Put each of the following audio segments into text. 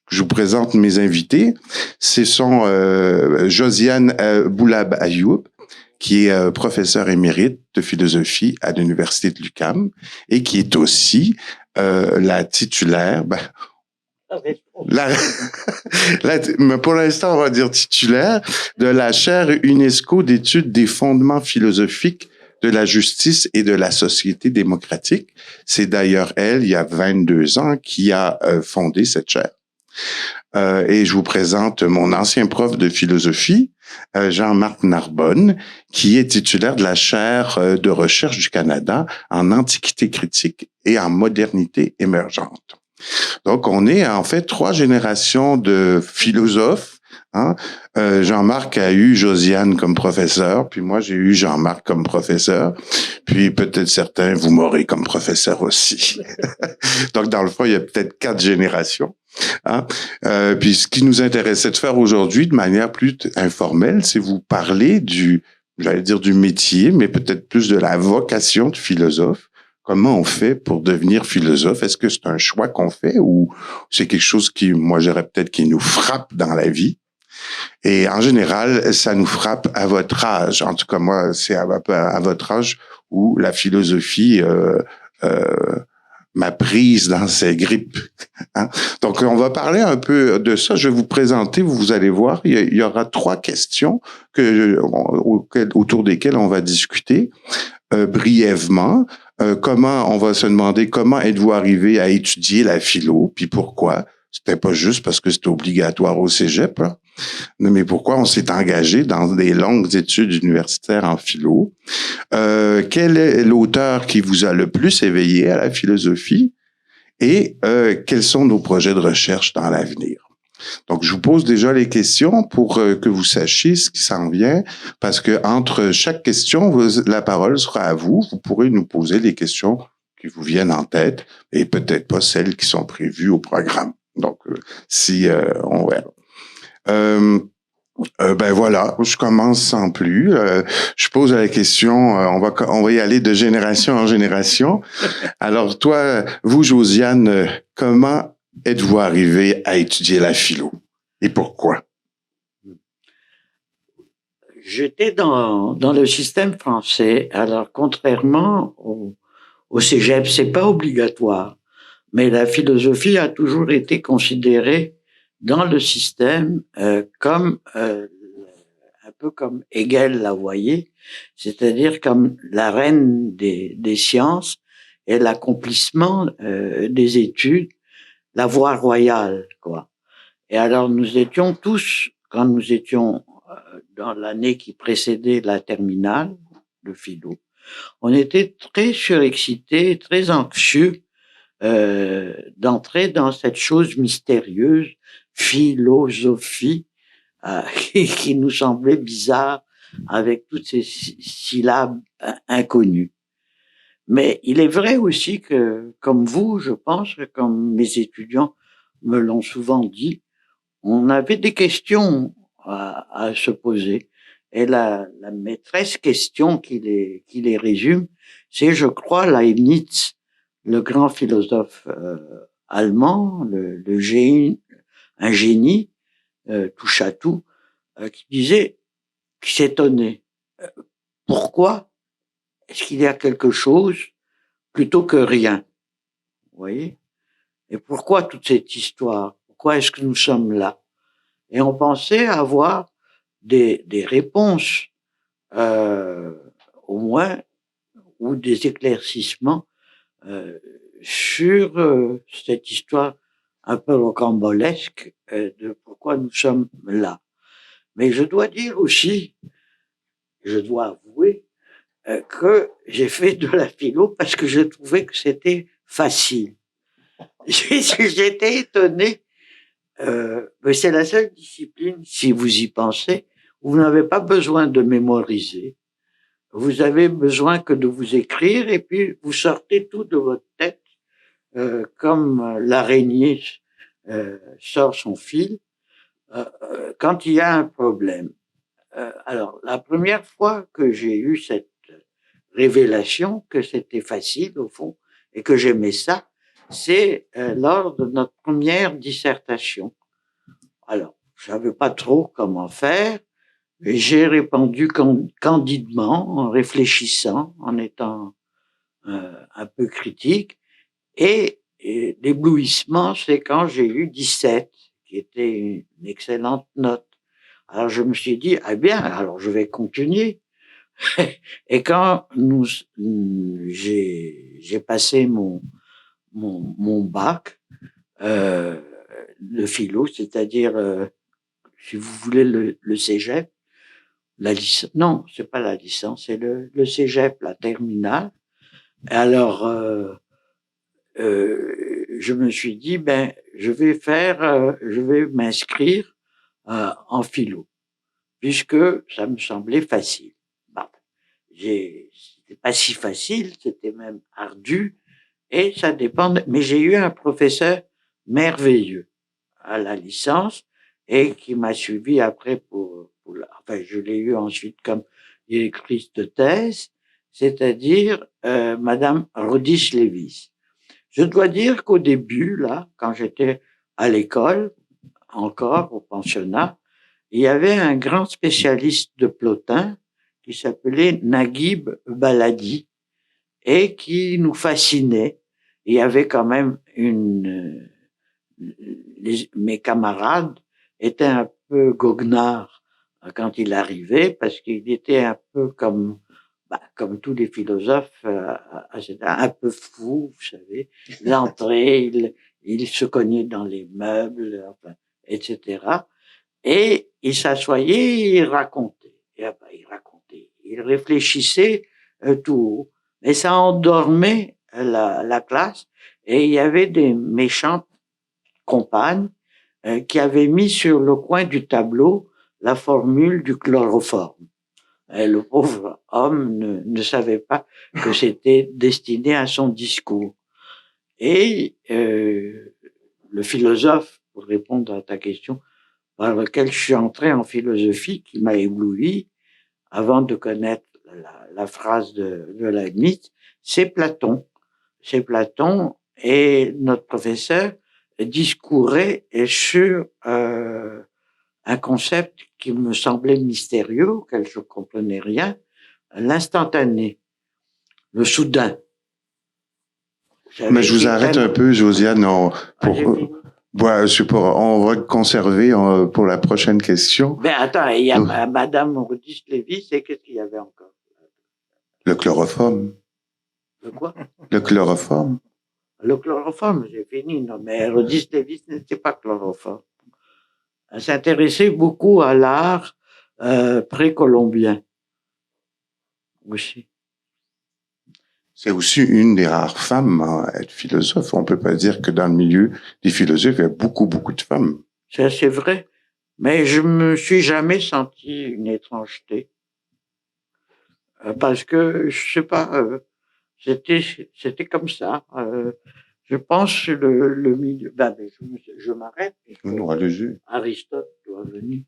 je vous présente mes invités. Ce sont Josiane Boulab Ayoub, qui est professeur émérite de philosophie à l'Université de l'UQAM et qui est aussi la titulaire... mais pour l'instant, on va dire titulaire de la chaire UNESCO d'études des fondements philosophiques de la justice et de la société démocratique. C'est d'ailleurs elle, il y a 22 ans, qui a fondé cette chaire. Et je vous présente mon ancien prof de philosophie, Jean-Marc Narbonne, qui est titulaire de la chaire de recherche du Canada en antiquité critique et en modernité émergente. Donc, on est en fait 3 générations de philosophes. Hein? Jean-Marc a eu Josiane comme professeur, puis moi j'ai eu Jean-Marc comme professeur, puis peut-être certains vous m'aurez comme professeur aussi. Donc, dans le fond, il y a peut-être 4 générations. Hein? Puis ce qui nous intéressait de faire aujourd'hui de manière plus informelle, c'est vous parler du métier, mais peut-être plus de la vocation de philosophe. Comment on fait pour devenir philosophe? Est-ce que c'est un choix qu'on fait ou c'est quelque chose qui, moi, qui nous frappe dans la vie? Et en général, ça nous frappe à votre âge. En tout cas, moi, c'est à votre âge où la philosophie m'a prise dans ses grippes. Hein? Donc, on va parler un peu de ça. Je vais vous présenter, vous allez voir, il y aura 3 questions autour desquelles on va discuter brièvement. On va se demander comment êtes-vous arrivé à étudier la philo, puis pourquoi. C'était pas juste parce que c'était obligatoire au cégep, hein, mais pourquoi on s'est engagé dans des longues études universitaires en philo. Quel est l'auteur qui vous a le plus éveillé à la philosophie et quels sont nos projets de recherche dans l'avenir. Donc, je vous pose déjà les questions pour que vous sachiez ce qui s'en vient, parce que entre chaque question, la parole sera à vous. Vous pourrez nous poser les questions qui vous viennent en tête et peut-être pas celles qui sont prévues au programme. Donc, on verra. Ben voilà, je commence sans plus. Je pose la question, on va y aller de génération en génération. Alors toi, vous, Josiane, comment êtes-vous arrivée à étudier la philo et pourquoi? J'étais dans le système français. Alors, contrairement au cégep, c'est pas obligatoire, mais la philosophie a toujours été considérée dans le système comme un peu comme Hegel la voyait, c'est-à-dire comme la reine des sciences et l'accomplissement des études, la voie royale, quoi. Et alors nous étions tous, quand nous étions dans l'année qui précédait la terminale de philo, on était très surexcités, très anxieux d'entrer dans cette chose mystérieuse, philosophie, qui nous semblait bizarre avec toutes ces syllabes inconnues. Mais il est vrai aussi que, comme vous, je pense, comme mes étudiants me l'ont souvent dit, on avait des questions à se poser. Et la maîtresse question qui les résume, c'est, je crois, Leibniz, le grand philosophe allemand, un génie, touche à tout, qui s'étonnait. Pourquoi est-ce qu'il y a quelque chose plutôt que rien? Vous voyez? Et pourquoi toute cette histoire? Pourquoi est-ce que nous sommes là? Et on pensait avoir des réponses, au moins, ou des éclaircissements sur cette histoire un peu rocambolesque de pourquoi nous sommes là. Mais je dois dire aussi, je dois avouer, que j'ai fait de la philo parce que je trouvais que c'était facile. J'étais étonné. Mais c'est la seule discipline, si vous y pensez, où vous n'avez pas besoin de mémoriser. Vous avez besoin que de vous écrire et puis vous sortez tout de votre tête, comme l'araignée sort son fil, quand il y a un problème. Alors, la première fois que j'ai eu cette révélation que c'était facile, au fond, et que j'aimais ça, c'est lors de notre première dissertation. Alors, je savais pas trop comment faire, et j'ai répondu candidement, en réfléchissant, en étant un peu critique, et l'éblouissement, c'est quand j'ai eu 17, qui était une excellente note. Alors je me suis dit, ah bien, alors je vais continuer. Et quand j'ai passé mon bac de philo, c'est-à-dire, si vous voulez, le cégep, la licence, non, c'est pas la licence, c'est le cégep, la terminale. Alors, je me suis dit, ben, je vais m'inscrire en philo, puisque ça me semblait facile. Bon, c'était pas si facile, c'était même ardu, et ça dépend. Mais j'ai eu un professeur merveilleux à la licence et qui m'a suivi après enfin, je l'ai eu ensuite comme directrice de thèse, c'est-à-dire Madame Rodis Lévis. Je dois dire qu'au début, là, quand j'étais à l'école, encore au pensionnat, il y avait un grand spécialiste de Plotin qui s'appelait Naguib Baladi et qui nous fascinait. Il y avait quand même mes camarades étaient un peu goguenards quand il arrivait parce qu'il était un peu comme tous les philosophes, un peu fou, vous savez. L'entrée, il se cognait dans les meubles, enfin, etc. Et il s'assoyait et il racontait. Et après, il racontait. Il réfléchissait tout haut. Mais ça endormait la classe. Et il y avait des méchantes compagnes qui avaient mis sur le coin du tableau la formule du chloroforme. Et le pauvre homme ne savait pas que c'était destiné à son discours. Et le philosophe, pour répondre à ta question, par lequel je suis entré en philosophie, qui m'a ébloui avant de connaître la phrase de Leibniz, c'est Platon. C'est Platon, et notre professeur discourait sur un concept qui me semblait mystérieux, auquel je comprenais rien, l'instantané, le soudain. Mais je vous arrête un peu, Josiane, on va conserver pour la prochaine question. Mais attends, il y a Madame Rodis Lévis, et qu'est-ce qu'il y avait encore? Le chloroforme. Le quoi? Le chloroforme. Le chloroforme, j'ai fini, non, mais Rodis Lévis n'était pas chloroforme. Elle s'intéressait beaucoup à l'art précolombien aussi. C'est aussi une des rares femmes à être philosophe. On peut pas dire que dans le milieu des philosophes, il y a beaucoup de femmes. C'est vrai, mais je me suis jamais senti une étrangeté. Parce que, je sais pas, c'était comme ça. Je pense que le milieu... mais je m'arrête. Non, allez-y. Aristote doit venir.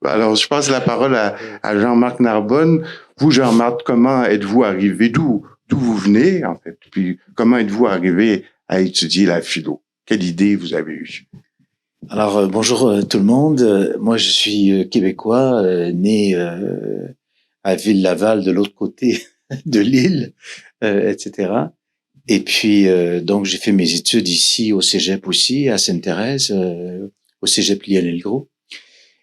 Alors, je passe la parole à Jean-Marc Narbonne. Vous, Jean-Marc, comment êtes-vous arrivé, d'où vous venez, en fait, puis comment êtes-vous arrivé à étudier la philo? Quelle idée vous avez eue? Alors, bonjour tout le monde. Moi, je suis québécois, né à Ville-Laval, de l'autre côté de l'île, etc. Et puis, donc, j'ai fait mes études ici au Cégep aussi, à Sainte-Thérèse, au Cégep Lionel Gros.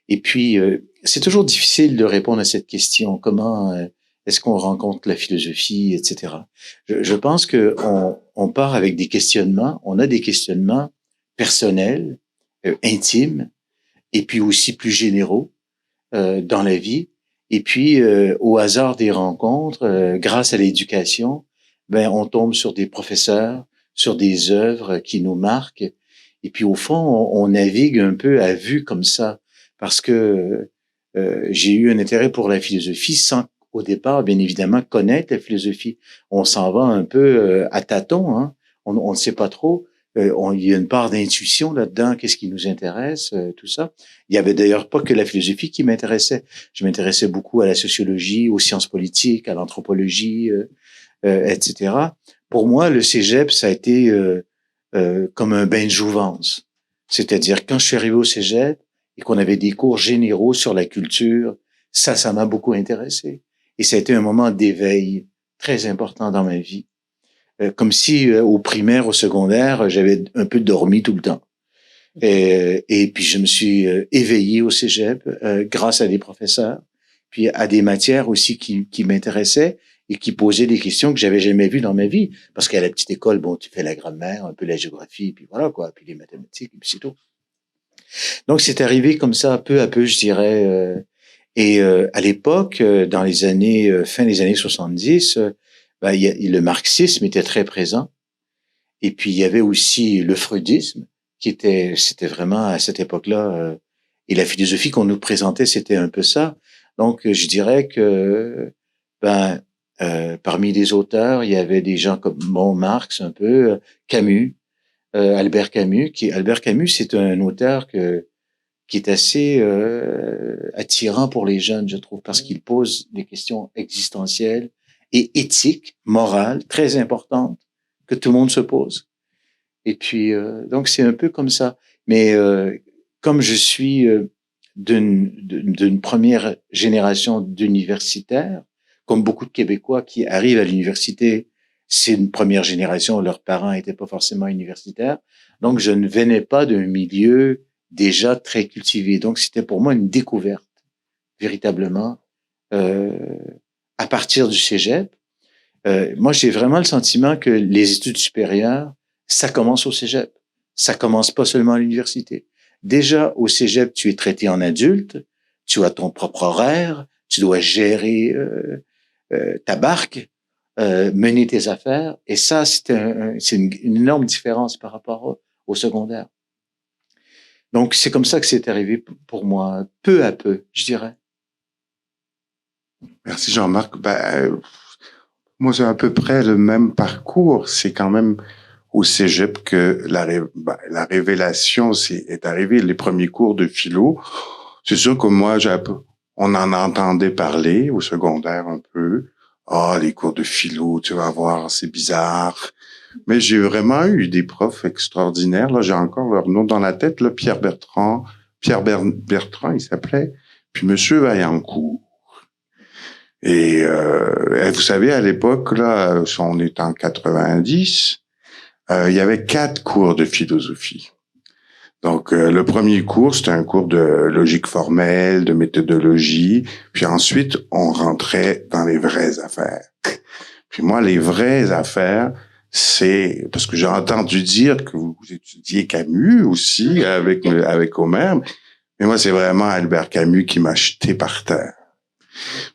Et puis, c'est toujours difficile de répondre à cette question. Comment est-ce qu'on rencontre la philosophie, etc. Je pense que on part avec des questionnements. On a des questionnements personnels, intimes, et puis aussi plus généraux dans la vie. Et puis, au hasard des rencontres, grâce à l'éducation, ben on tombe sur des professeurs, sur des œuvres qui nous marquent. Et puis, au fond, on navigue un peu à vue comme ça, parce que j'ai eu un intérêt pour la philosophie sans, au départ, bien évidemment, connaître la philosophie. On s'en va un peu à tâtons, hein. On ne sait pas trop. Il y a une part d'intuition là-dedans, qu'est-ce qui nous intéresse, tout ça. Il y avait d'ailleurs pas que la philosophie qui m'intéressait. Je m'intéressais beaucoup à la sociologie, aux sciences politiques, à l'anthropologie, etc. pour moi, le cégep, ça a été comme un bain de jouvence. C'est-à-dire, quand je suis arrivé au cégep et qu'on avait des cours généraux sur la culture, ça m'a beaucoup intéressé. Et ça a été un moment d'éveil très important dans ma vie. Comme si au primaire, au secondaire, j'avais un peu dormi tout le temps. Et puis je me suis éveillé au cégep grâce à des professeurs, puis à des matières aussi qui m'intéressaient et qui posaient des questions que j'avais jamais vues dans ma vie. Parce qu'à la petite école, bon, tu fais la grammaire, un peu la géographie, puis voilà quoi, puis les mathématiques, et puis c'est tout. Donc c'est arrivé comme ça, peu à peu, je dirais. À l'époque, dans les années fin des années 70, le marxisme était très présent. Et puis il y avait aussi le freudisme c'était vraiment à cette époque-là, et la philosophie qu'on nous présentait, c'était un peu ça. Donc, je dirais que, parmi les auteurs, il y avait des gens comme Marx, un peu, Camus, Albert Camus. Albert Camus, c'est un auteur qui est assez attirant pour les jeunes, je trouve, parce qu'il pose des questions existentielles et éthiques, morales, très importantes, que tout le monde se pose. Et puis, donc, c'est un peu comme ça. Mais comme je suis d'une première génération d'universitaires, comme beaucoup de Québécois qui arrivent à l'université, c'est une première génération, leurs parents n'étaient pas forcément universitaires. Donc, je ne venais pas d'un milieu déjà très cultivé. Donc, c'était pour moi une découverte, véritablement, à partir du cégep. Moi, j'ai vraiment le sentiment que les études supérieures, ça commence au cégep. Ça commence pas seulement à l'université. Déjà, au cégep, tu es traité en adulte, tu as ton propre horaire, tu dois gérer ta barque, mener tes affaires. Et ça, c'est une énorme différence par rapport au secondaire. Donc, c'est comme ça que c'est arrivé pour moi, peu à peu, je dirais. Merci Jean-Marc. Moi, c'est à peu près le même parcours. C'est quand même au cégep que la révélation est arrivée. Les premiers cours de philo, c'est sûr que moi, on en entendait parler au secondaire un peu. Les cours de philo, tu vas voir, c'est bizarre. Mais j'ai vraiment eu des profs extraordinaires. Là, j'ai encore leur nom dans la tête. Là, Pierre Bertrand, il s'appelait. Puis Monsieur Vaillancourt. Et vous savez, à l'époque, là, on est en 90, il y avait 4 cours de philosophie. Donc, le premier cours, c'était un cours de logique formelle, de méthodologie. Puis ensuite, on rentrait dans les vraies affaires. Puis moi, les vraies affaires, c'est parce que j'ai entendu dire que vous étudiez Camus aussi avec Homère. Mais moi, c'est vraiment Albert Camus qui m'a jeté par terre.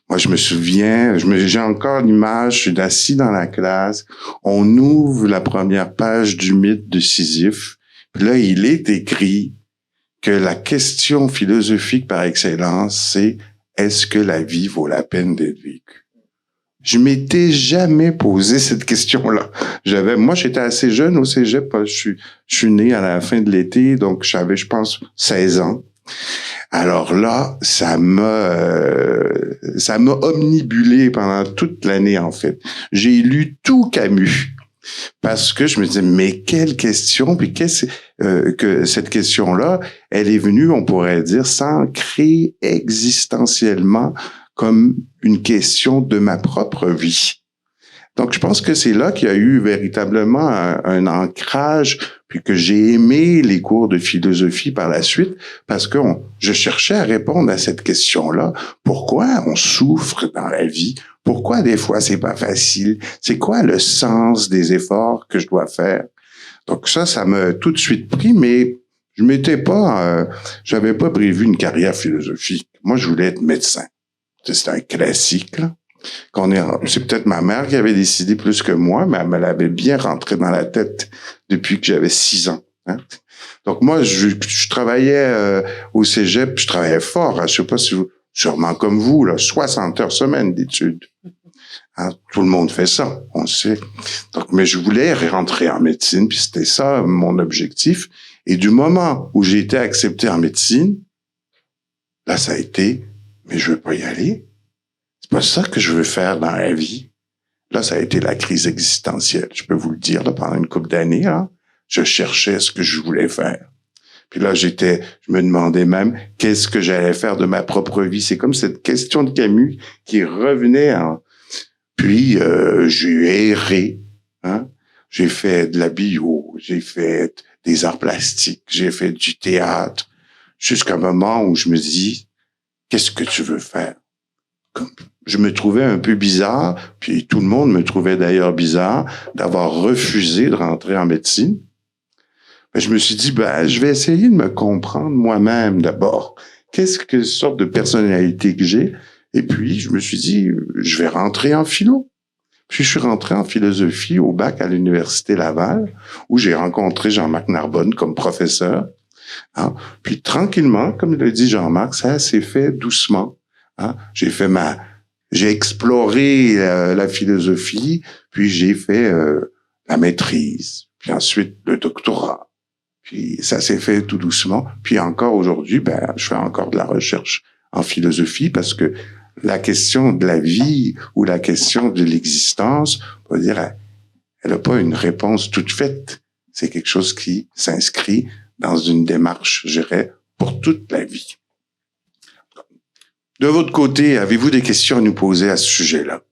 Moi, je me souviens, j'ai encore l'image, je suis assis dans la classe, on ouvre la première page du mythe de Sisyphe, puis là, il est écrit que la question philosophique par excellence, c'est est-ce que la vie vaut la peine d'être vécue? Je m'étais jamais posé cette question-là. Moi, j'étais assez jeune au cégep, je suis né à la fin de l'été, donc j'avais, je pense, 16 ans. Alors là, ça m'a omnibulé pendant toute l'année, en fait. J'ai lu tout Camus parce que je me disais, mais quelle question, puis que cette question-là, elle est venue, on pourrait dire, s'ancrer existentiellement comme une question de ma propre vie. Donc, je pense que c'est là qu'il y a eu véritablement un ancrage, puis que j'ai aimé les cours de philosophie par la suite, parce que je cherchais à répondre à cette question-là. Pourquoi on souffre dans la vie? Pourquoi des fois c'est pas facile? C'est quoi le sens des efforts que je dois faire? Donc ça m'a tout de suite pris, mais j'avais pas prévu une carrière philosophique. Moi, je voulais être médecin. C'est un classique, là. C'est peut-être ma mère qui avait décidé plus que moi, mais elle me l'avait bien rentré dans la tête depuis que j'avais 6 ans. Hein? Donc moi, je travaillais au cégep, je travaillais fort. Hein? Je sais pas si sûrement comme vous, là, 60 heures semaine d'études. Hein? Tout le monde fait ça, on le sait. Donc, mais je voulais rentrer en médecine, puis c'était ça mon objectif. Et du moment où j'ai été accepté en médecine, là, ça a été, mais je veux pas y aller. C'est pas ça que je veux faire dans la vie. Là, ça a été la crise existentielle. Je peux vous le dire, là, pendant une couple d'années, là, je cherchais ce que je voulais faire. Puis là, je me demandais même qu'est-ce que j'allais faire de ma propre vie. C'est comme cette question de Camus qui revenait. Puis, j'ai erré. Hein? J'ai fait de la bio, j'ai fait des arts plastiques, j'ai fait du théâtre, jusqu'à un moment où je me dis, qu'est-ce que tu veux faire? Je me trouvais un peu bizarre, puis tout le monde me trouvait d'ailleurs bizarre d'avoir refusé de rentrer en médecine. Mais je me suis dit, je vais essayer de me comprendre moi-même d'abord. Qu'est-ce que sorte de personnalité que j'ai? Et puis, je me suis dit, je vais rentrer en philo. Puis, je suis rentré en philosophie au bac à l'Université Laval, où j'ai rencontré Jean-Marc Narbonne comme professeur. Hein? Puis, tranquillement, comme le dit Jean-Marc, ça s'est fait doucement. Hein? J'ai exploré la philosophie, puis j'ai fait la maîtrise, puis ensuite le doctorat. Puis ça s'est fait tout doucement. Puis encore aujourd'hui, je fais encore de la recherche en philosophie parce que la question de la vie ou la question de l'existence, on va dire, elle n'a pas une réponse toute faite. C'est quelque chose qui s'inscrit dans une démarche, je dirais, pour toute la vie. De votre côté, avez-vous des questions à nous poser à ce sujet-là?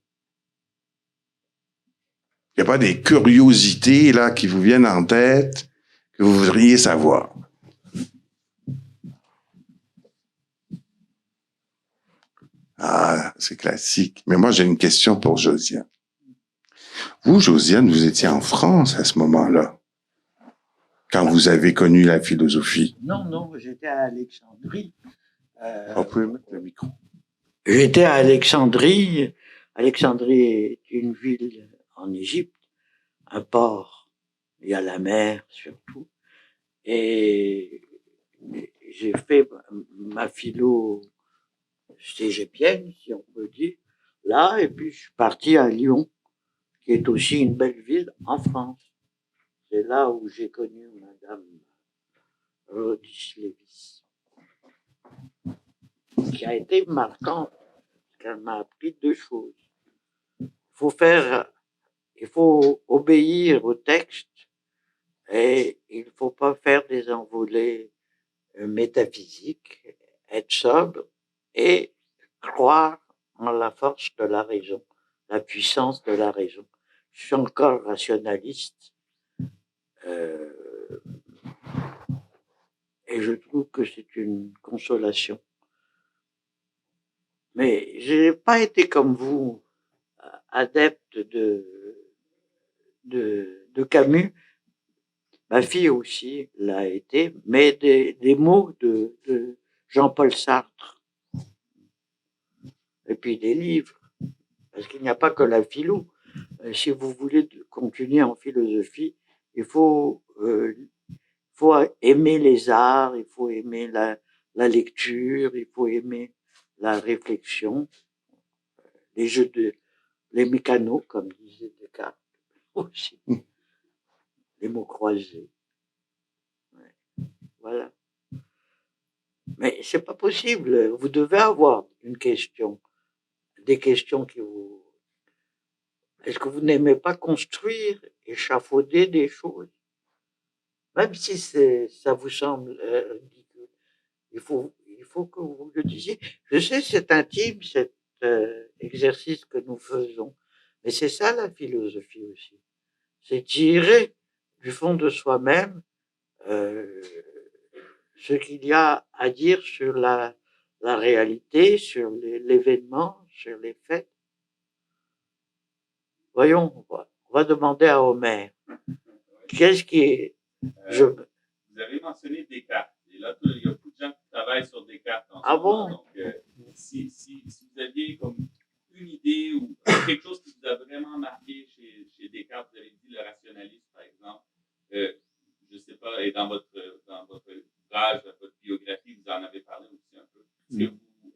Il n'y a pas des curiosités là qui vous viennent en tête que vous voudriez savoir? Ah, c'est classique. Mais moi, j'ai une question pour Josiane. Vous, Josiane, vous étiez en France à ce moment-là, quand vous avez connu la philosophie. Non, j'étais à Alexandrie. Vous pouvez mettre le micro. J'étais à Alexandrie. Alexandrie est une ville en Égypte, un port. Il y a la mer, surtout. Et j'ai fait ma philo cégepienne, si on peut dire, là, et puis je suis parti à Lyon, qui est aussi une belle ville en France. C'est là où j'ai connu Madame Rhodys Lévis, qui a été marquante, parce qu'elle m'a appris deux choses. Il faut obéir au texte et il ne faut pas faire des envolées métaphysiques, être sobre et croire en la force de la raison, la puissance de la raison. Je suis encore rationaliste et je trouve que c'est une consolation. Mais je n'ai pas été comme vous, adepte de Camus. Ma fille aussi l'a été, mais des mots de Jean-Paul Sartre. Et puis des livres. Parce qu'il n'y a pas que la philo. Si vous voulez continuer en philosophie, il faut aimer les arts, il faut aimer la lecture, il faut aimer la réflexion, les mécanos, comme disait Descartes aussi, les mots croisés. Ouais. Voilà. Mais c'est pas possible. Vous devez avoir des questions qui vous. Est-ce que vous n'aimez pas construire, échafauder des choses? Même si ça vous semble ridicule, il faut que vous le disiez. Je sais, c'est intime, cet exercice que nous faisons, mais c'est ça la philosophie aussi. C'est tirer du fond de soi-même ce qu'il y a à dire sur la réalité, sur l'événement, sur les faits. Voyons, on va demander à Homère. Qu'est-ce qui est... Vous avez mentionné Descartes. Et là, il y a beaucoup de gens qui travaillent sur Descartes en ce moment. Bon? Donc, si vous aviez comme une idée ou quelque chose qui vous a vraiment marqué chez Descartes, vous avez dit le rationalisme, par exemple, je ne sais pas, et dans votre ouvrage, votre biographie, vous en avez parlé aussi un peu.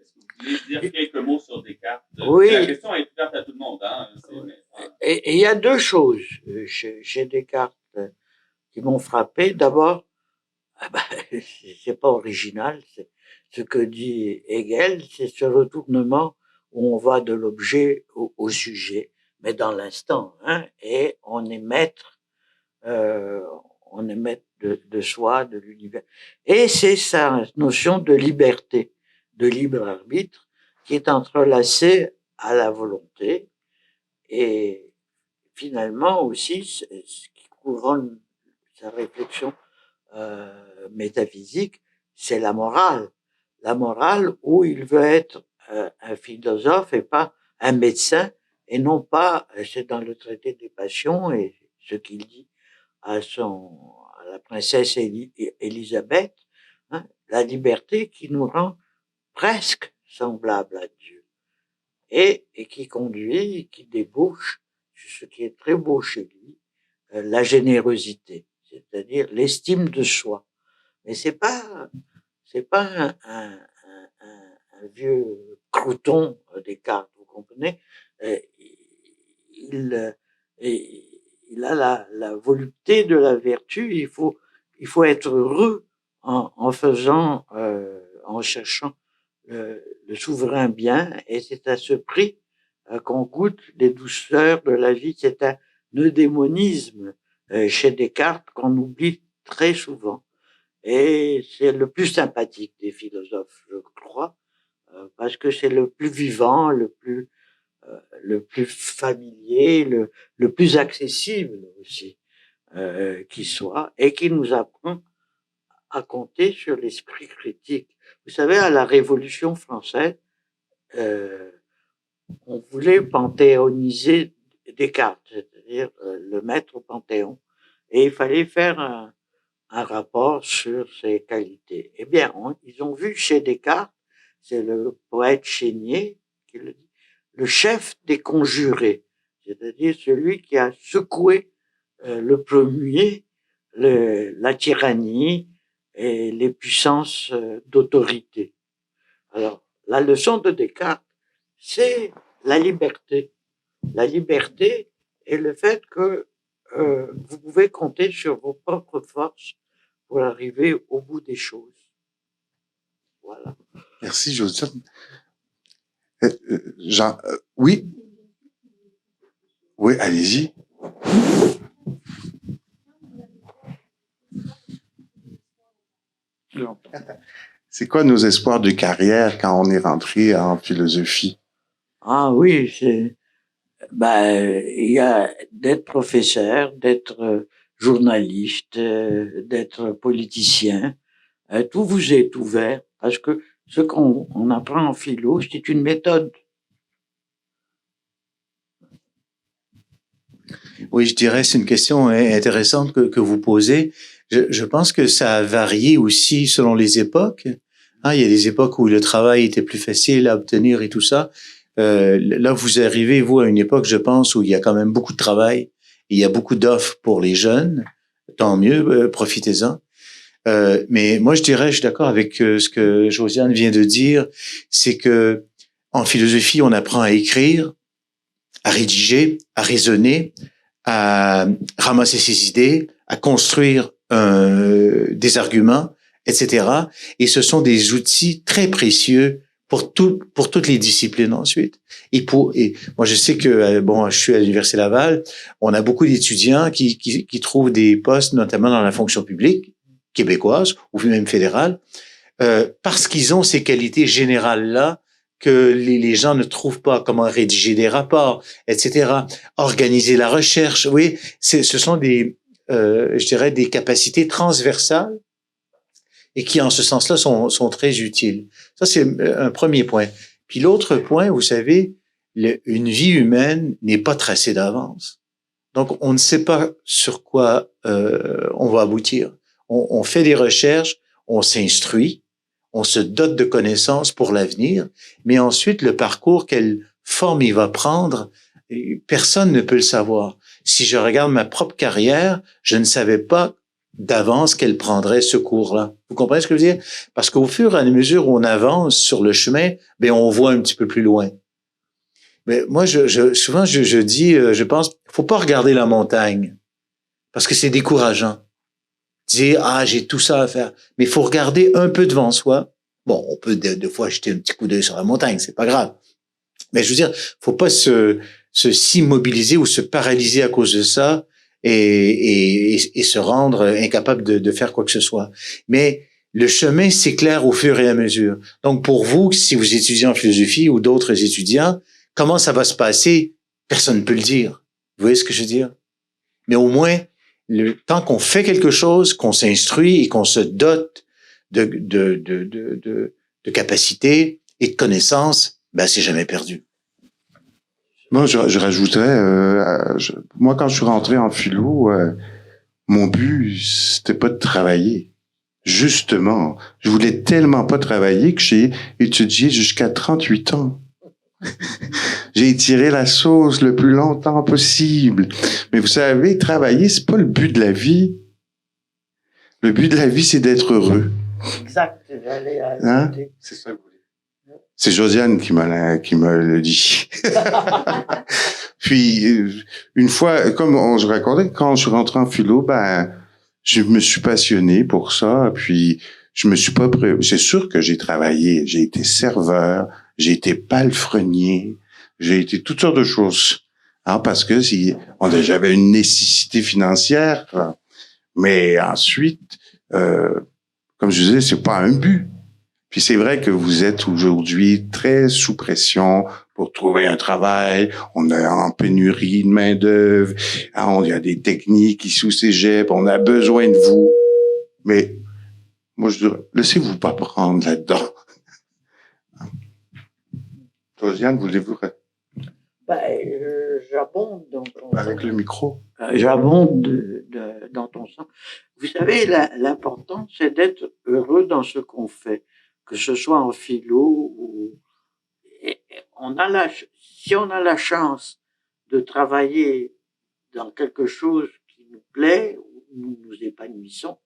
Est-ce que vous voulez dire quelques mots sur Descartes? Oui. La question est ouverte à tout le monde. Hein? Et il y a deux choses chez Descartes qui m'ont frappé. D'abord, c'est pas original, c'est ce que dit Hegel, c'est ce retournement où on va de l'objet au sujet, mais dans l'instant, hein, et on est maître de soi, de l'univers. Et c'est sa notion de liberté, de libre arbitre, qui est entrelacée à la volonté, et finalement aussi, ce qui couronne sa réflexion métaphysique, c'est la morale. La morale où il veut être un philosophe et pas un médecin, et non pas, c'est dans le traité des passions, et ce qu'il dit à la princesse Élisabeth, hein, la liberté qui nous rend presque semblables à Dieu, et qui conduit, qui débouche, ce qui est très beau chez lui, la générosité, c'est-à-dire l'estime de soi. Mais c'est pas un vieux crouton Descartes, vous comprenez? Il, il a la volupté de la vertu. Il faut être heureux en faisant, en cherchant le souverain bien, et c'est à ce prix qu'on goûte les douceurs de la vie. C'est un eudémonisme chez Descartes qu'on oublie très souvent. Et c'est le plus sympathique des philosophes, je crois, parce que c'est le plus vivant, le plus familier, le plus accessible aussi, qui soit, et qui nous apprend à compter sur l'esprit critique. Vous savez, à la Révolution française, on voulait panthéoniser Descartes, c'est-à-dire le mettre au Panthéon, et il fallait faire un rapport sur ses qualités. Eh bien, ils ont vu chez Descartes, c'est le poète Chénier qui le dit, le chef des conjurés, c'est-à-dire celui qui a secoué le premier la tyrannie et les puissances d'autorité. Alors, la leçon de Descartes, c'est la liberté. La liberté et le fait que vous pouvez compter sur vos propres forces pour arriver au bout des choses. Voilà. Merci, Josiane. Jean, oui? Oui, allez-y. C'est quoi nos espoirs de carrière quand on est rentré en philosophie? Ah oui, il y a d'être professeur, d'être journaliste, d'être politicien. Tout vous est ouvert parce que ce qu'on apprend en philo, c'est une méthode. Oui, je dirais c'est une question intéressante que vous posez. Je pense que ça a varié aussi selon les époques. Hein, il y a des époques où le travail était plus facile à obtenir et tout ça. Là, vous arrivez, vous, à une époque, je pense, où il y a quand même beaucoup de travail. Et il y a beaucoup d'offres pour les jeunes. Tant mieux, profitez-en. Mais moi, je dirais, je suis d'accord avec ce que Josiane vient de dire, c'est que en philosophie, on apprend à écrire, à rédiger, à raisonner, à ramasser ses idées, à construire des arguments, etc. Et ce sont des outils très précieux pour toutes les disciplines ensuite. Et moi, je sais que, bon, je suis à l'Université Laval, on a beaucoup d'étudiants qui trouvent des postes, notamment dans la fonction publique québécoise ou même fédérale, parce qu'ils ont ces qualités générales-là que les gens ne trouvent pas, comment rédiger des rapports, etc. Organiser la recherche, oui, ce sont je dirais, des capacités transversales et qui, en ce sens-là, sont très utiles. Ça, c'est un premier point. Puis l'autre point, vous savez, une vie humaine n'est pas tracée d'avance. Donc, on ne sait pas sur quoi on va aboutir. On fait des recherches, on s'instruit, on se dote de connaissances pour l'avenir, mais ensuite, le parcours, quelle forme il va prendre, personne ne peut le savoir. Si je regarde ma propre carrière, je ne savais pas d'avance qu'elle prendrait ce cours-là. Vous comprenez ce que je veux dire? Parce qu'au fur et à mesure où on avance sur le chemin, ben on voit un petit peu plus loin. Mais moi, souvent, je dis, je pense, faut pas regarder la montagne parce que c'est décourageant. Dire, j'ai tout ça à faire. Mais il faut regarder un peu devant soi. Bon, on peut des fois jeter un petit coup d'œil sur la montagne, c'est pas grave. Mais je veux dire, faut pas s'immobiliser ou se paralyser à cause de ça et se rendre incapable de faire quoi que ce soit. Mais le chemin s'éclaire au fur et à mesure. Donc, pour vous, si vous étudiez en philosophie ou d'autres étudiants, comment ça va se passer? Personne ne peut le dire. Vous voyez ce que je veux dire? Mais au moins, tant qu'on fait quelque chose, qu'on s'instruit et qu'on se dote de capacités et de connaissances, ben, c'est jamais perdu. Moi, je rajouterais, moi, quand je suis rentré en philo, mon but, c'était pas de travailler. Justement, je voulais tellement pas travailler que j'ai étudié jusqu'à 38 ans. J'ai étiré la sauce le plus longtemps possible. Mais vous savez, travailler, c'est pas le but de la vie. Le but de la vie, c'est d'être heureux. Exact, j'allais Hein? C'est ça que vous voulez. C'est Josiane qui me le dit. Puis, une fois, comme je racontais, quand je suis rentré en philo, ben, je me suis passionné pour ça. Puis, je me suis pas c'est sûr que j'ai travaillé. J'ai été serveur, j'ai été palefrenier, j'ai été toutes sortes de choses. Hein, parce que j'avais une nécessité financière. Mais ensuite, comme je disais, c'est pas un but. Puis c'est vrai que vous êtes aujourd'hui très sous pression pour trouver un travail. On est en pénurie de main-d'œuvre. Il y a des techniques qui sous cégep. On a besoin de vous. Mais moi, je dirais, laissez-vous pas prendre là-dedans. Josiane, voulez-vous... J'abonde dans ton Avec le micro. J'abonde dans ton sens. Vous savez, l'important, c'est d'être heureux dans ce qu'on fait, que ce soit en philo ou si on a la chance de travailler dans quelque chose qui nous plaît, où nous épanouissons,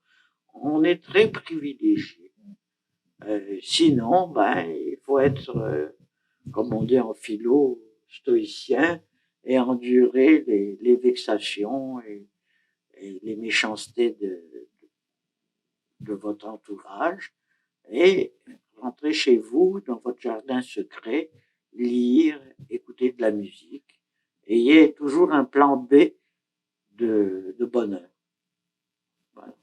on est très privilégié. Sinon, il faut être, comme on dit en philo, stoïcien et endurer les vexations et les méchancetés de votre entourage et rentrer chez vous dans votre jardin secret, lire, écouter de la musique. Ayez toujours un plan B de bonheur. Voilà.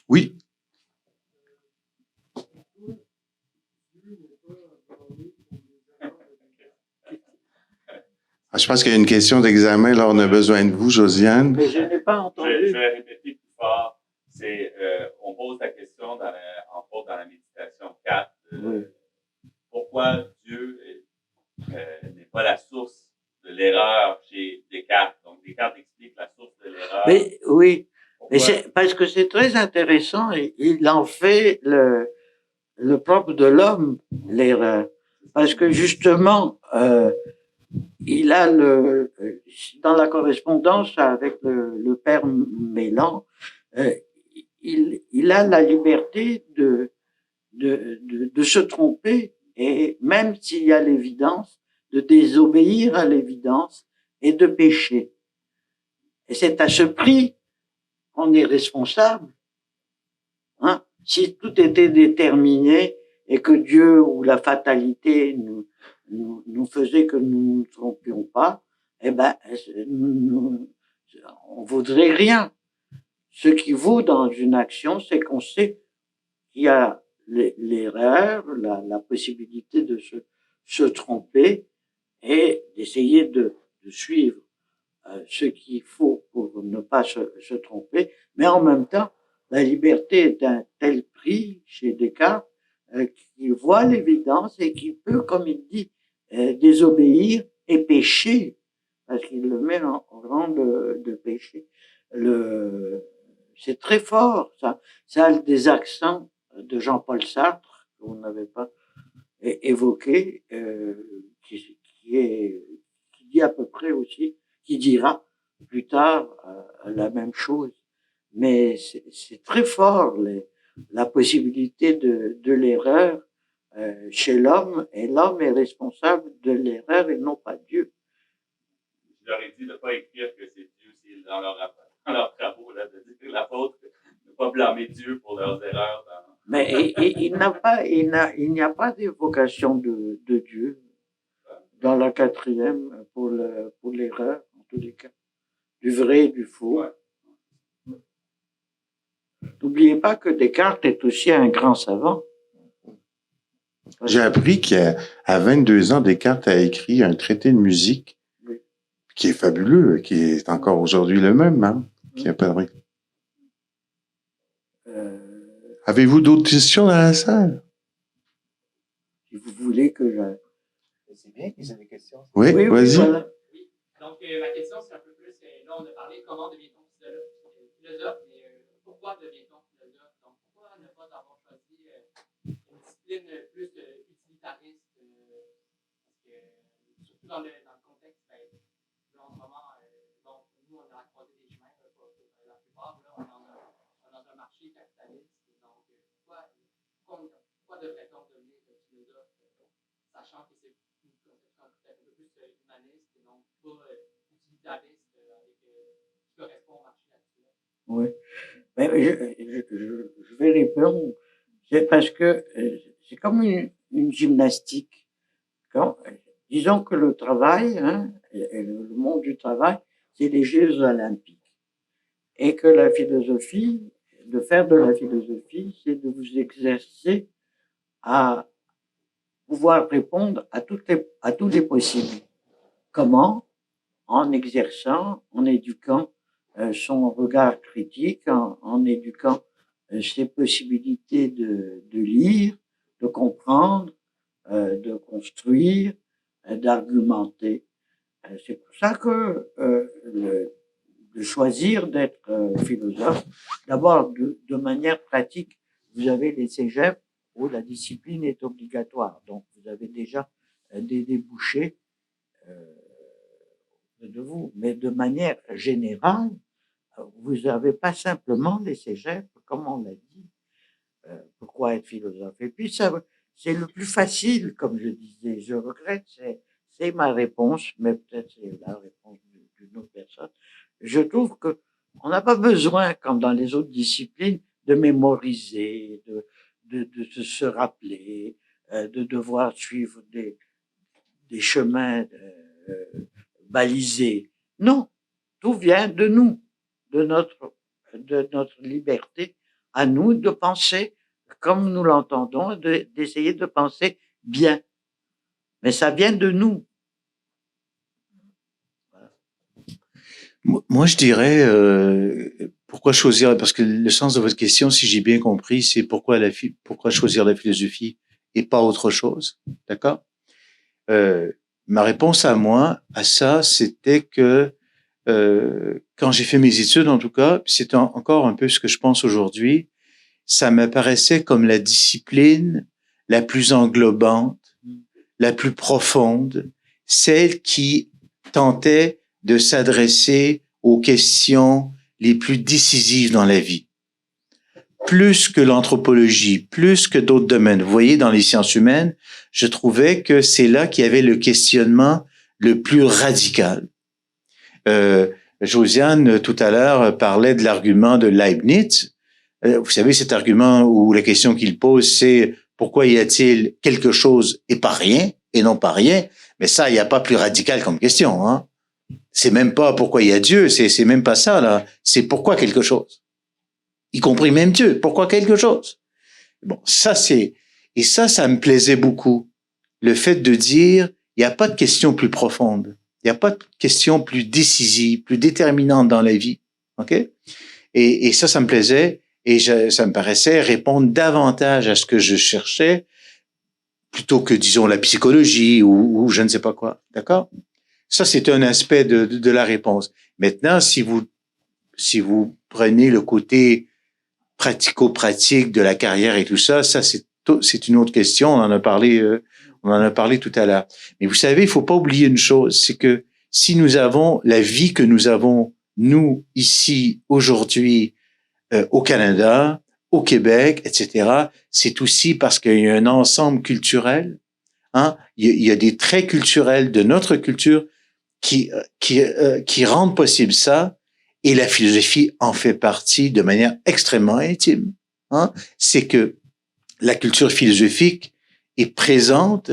Oui. Je pense qu'il y a une question d'examen, là, on a besoin de vous, Josiane. Mais je n'ai pas entendu. Je vais répéter plus fort. On pose la question, entre autres, dans la méditation 4. Oui. Pourquoi Dieu n'est pas la source de l'erreur chez Descartes? Donc, Descartes explique la source de l'erreur. Mais, oui. Pourquoi? Mais c'est parce que c'est très intéressant et il en fait le propre de l'homme, l'erreur. Parce que justement, il a dans la correspondance avec le père Mélan, il a la liberté de se tromper et même s'il y a l'évidence, de désobéir à l'évidence et de pécher. Et c'est à ce prix qu'on est responsable. Hein? Si tout était déterminé et que Dieu ou la fatalité nous faisait que nous ne nous trompions pas, eh ben, on vaudrait rien. Ce qui vaut dans une action, c'est qu'on sait qu'il y a l'erreur, la possibilité de se tromper et d'essayer de suivre ce qu'il faut pour ne pas se tromper, mais en même temps, la liberté est d'un tel prix chez Descartes qu'il voit l'évidence et qu'il peut, comme il dit, désobéir et pécher, parce qu'il le met en rang de péché. C'est très fort, ça. Ça a des accents de Jean-Paul Sartre, qu'on n'avait pas évoqué, qui dit à peu près aussi, qui dira plus tard la même chose. Mais c'est très fort, la possibilité de l'erreur chez l'homme, et l'homme est responsable de l'erreur et non pas Dieu. Je leur ai dit de ne pas écrire que c'est Dieu, c'est dans leurs travaux, là, de dire l'apôtre, de ne pas blâmer Dieu pour leurs erreurs. Mais il n'y a pas d'évocation de Dieu dans la quatrième pour l'erreur, en tous les cas. Du vrai et du faux. Ouais. N'oubliez pas que Descartes est aussi un grand savant. J'ai appris qu'à 22 ans, Descartes a écrit un traité de musique Oui. qui est fabuleux, qui est encore aujourd'hui le même, hein, qui apparaît. Avez-vous d'autres questions dans la salle? Si vous voulez que je... C'est bien qu'ils aient des questions. Oui, Oui, vas-y. voilà. Oui. Donc, ma question, c'est un peu plus, là, on a parlé comment devient-on philosophe, mais pourquoi devient-on philosophe? Donc, pourquoi ne pas avoir choisi une discipline plus utilitariste? Parce que, surtout dans le contexte, là, en ce moment, bon, nous, on a croisé des chemins, pour la plupart, là, on est dans un marché capitaliste. Donc, pourquoi devrait-on devenir philosophe, sachant que c'est un peu plus humaniste et donc pas utilitariste qui correspond au marché actuel? Oui. Mais je vais répondre. C'est parce que c'est comme une gymnastique. Disons que le travail, hein, et le monde du travail, c'est les Jeux olympiques. Et que la philosophie, de faire de la philosophie, c'est de vous exercer à pouvoir répondre à tous les possibles. Comment? En exerçant, en éduquant son regard critique, en éduquant ses possibilités de lire, de comprendre, de construire, d'argumenter. C'est pour ça que de choisir d'être philosophe, d'abord de manière pratique, vous avez les cégeps où la discipline est obligatoire. Donc, vous avez déjà des débouchés de vous. Mais de manière générale, vous n'avez pas simplement les cégeps, comme on l'a dit. Pourquoi être philosophe? Et puis, ça, c'est le plus facile, comme je disais. Je regrette, c'est ma réponse, mais peut-être c'est la réponse d'une autre personne. Je trouve que on n'a pas besoin, comme dans les autres disciplines, de mémoriser, de se rappeler, de devoir suivre des chemins balisés. Non, tout vient de nous, de notre liberté à nous de penser comme nous l'entendons, d'essayer de penser bien. Mais ça vient de nous. Moi, je dirais, pourquoi choisir, parce que le sens de votre question, si j'ai bien compris, c'est pourquoi choisir la philosophie et pas autre chose. D'accord? Ma réponse à ça, c'était que quand j'ai fait mes études, en tout cas, c'est encore un peu ce que je pense aujourd'hui, ça m'apparaissait comme la discipline la plus englobante, la plus profonde, celle qui tentait de s'adresser aux questions les plus décisives dans la vie. Plus que l'anthropologie, plus que d'autres domaines. Vous voyez, dans les sciences humaines, je trouvais que c'est là qu'il y avait le questionnement le plus radical. Josiane, tout à l'heure, parlait de l'argument de Leibniz. Vous savez, cet argument où la question qu'il pose, c'est pourquoi y a-t-il quelque chose et pas rien, et non pas rien? Mais ça, il n'y a pas plus radical comme question, hein. C'est même pas pourquoi il y a Dieu, c'est même pas ça, là. C'est pourquoi quelque chose. Y compris même Dieu. Pourquoi quelque chose? Bon, ça me plaisait beaucoup. Le fait de dire, il n'y a pas de question plus profonde. Il n'y a pas de question plus décisive, plus déterminante dans la vie. OK? Et ça me plaisait. Et ça me paraissait répondre davantage à ce que je cherchais plutôt que, disons, la psychologie ou je ne sais pas quoi. D'accord? Ça, c'est un aspect de la réponse. Maintenant, si vous prenez le côté pratico-pratique de la carrière et tout ça, c'est une autre question. On en a parlé tout à l'heure. Mais vous savez, il faut pas oublier une chose, c'est que si nous avons la vie que nous avons, nous, ici, aujourd'hui, au Canada, au Québec, etc., c'est aussi parce qu'il y a un ensemble culturel, hein. Il y a des traits culturels de notre culture qui rendent possible ça, et la philosophie en fait partie de manière extrêmement intime, hein. C'est que la culture philosophique est présente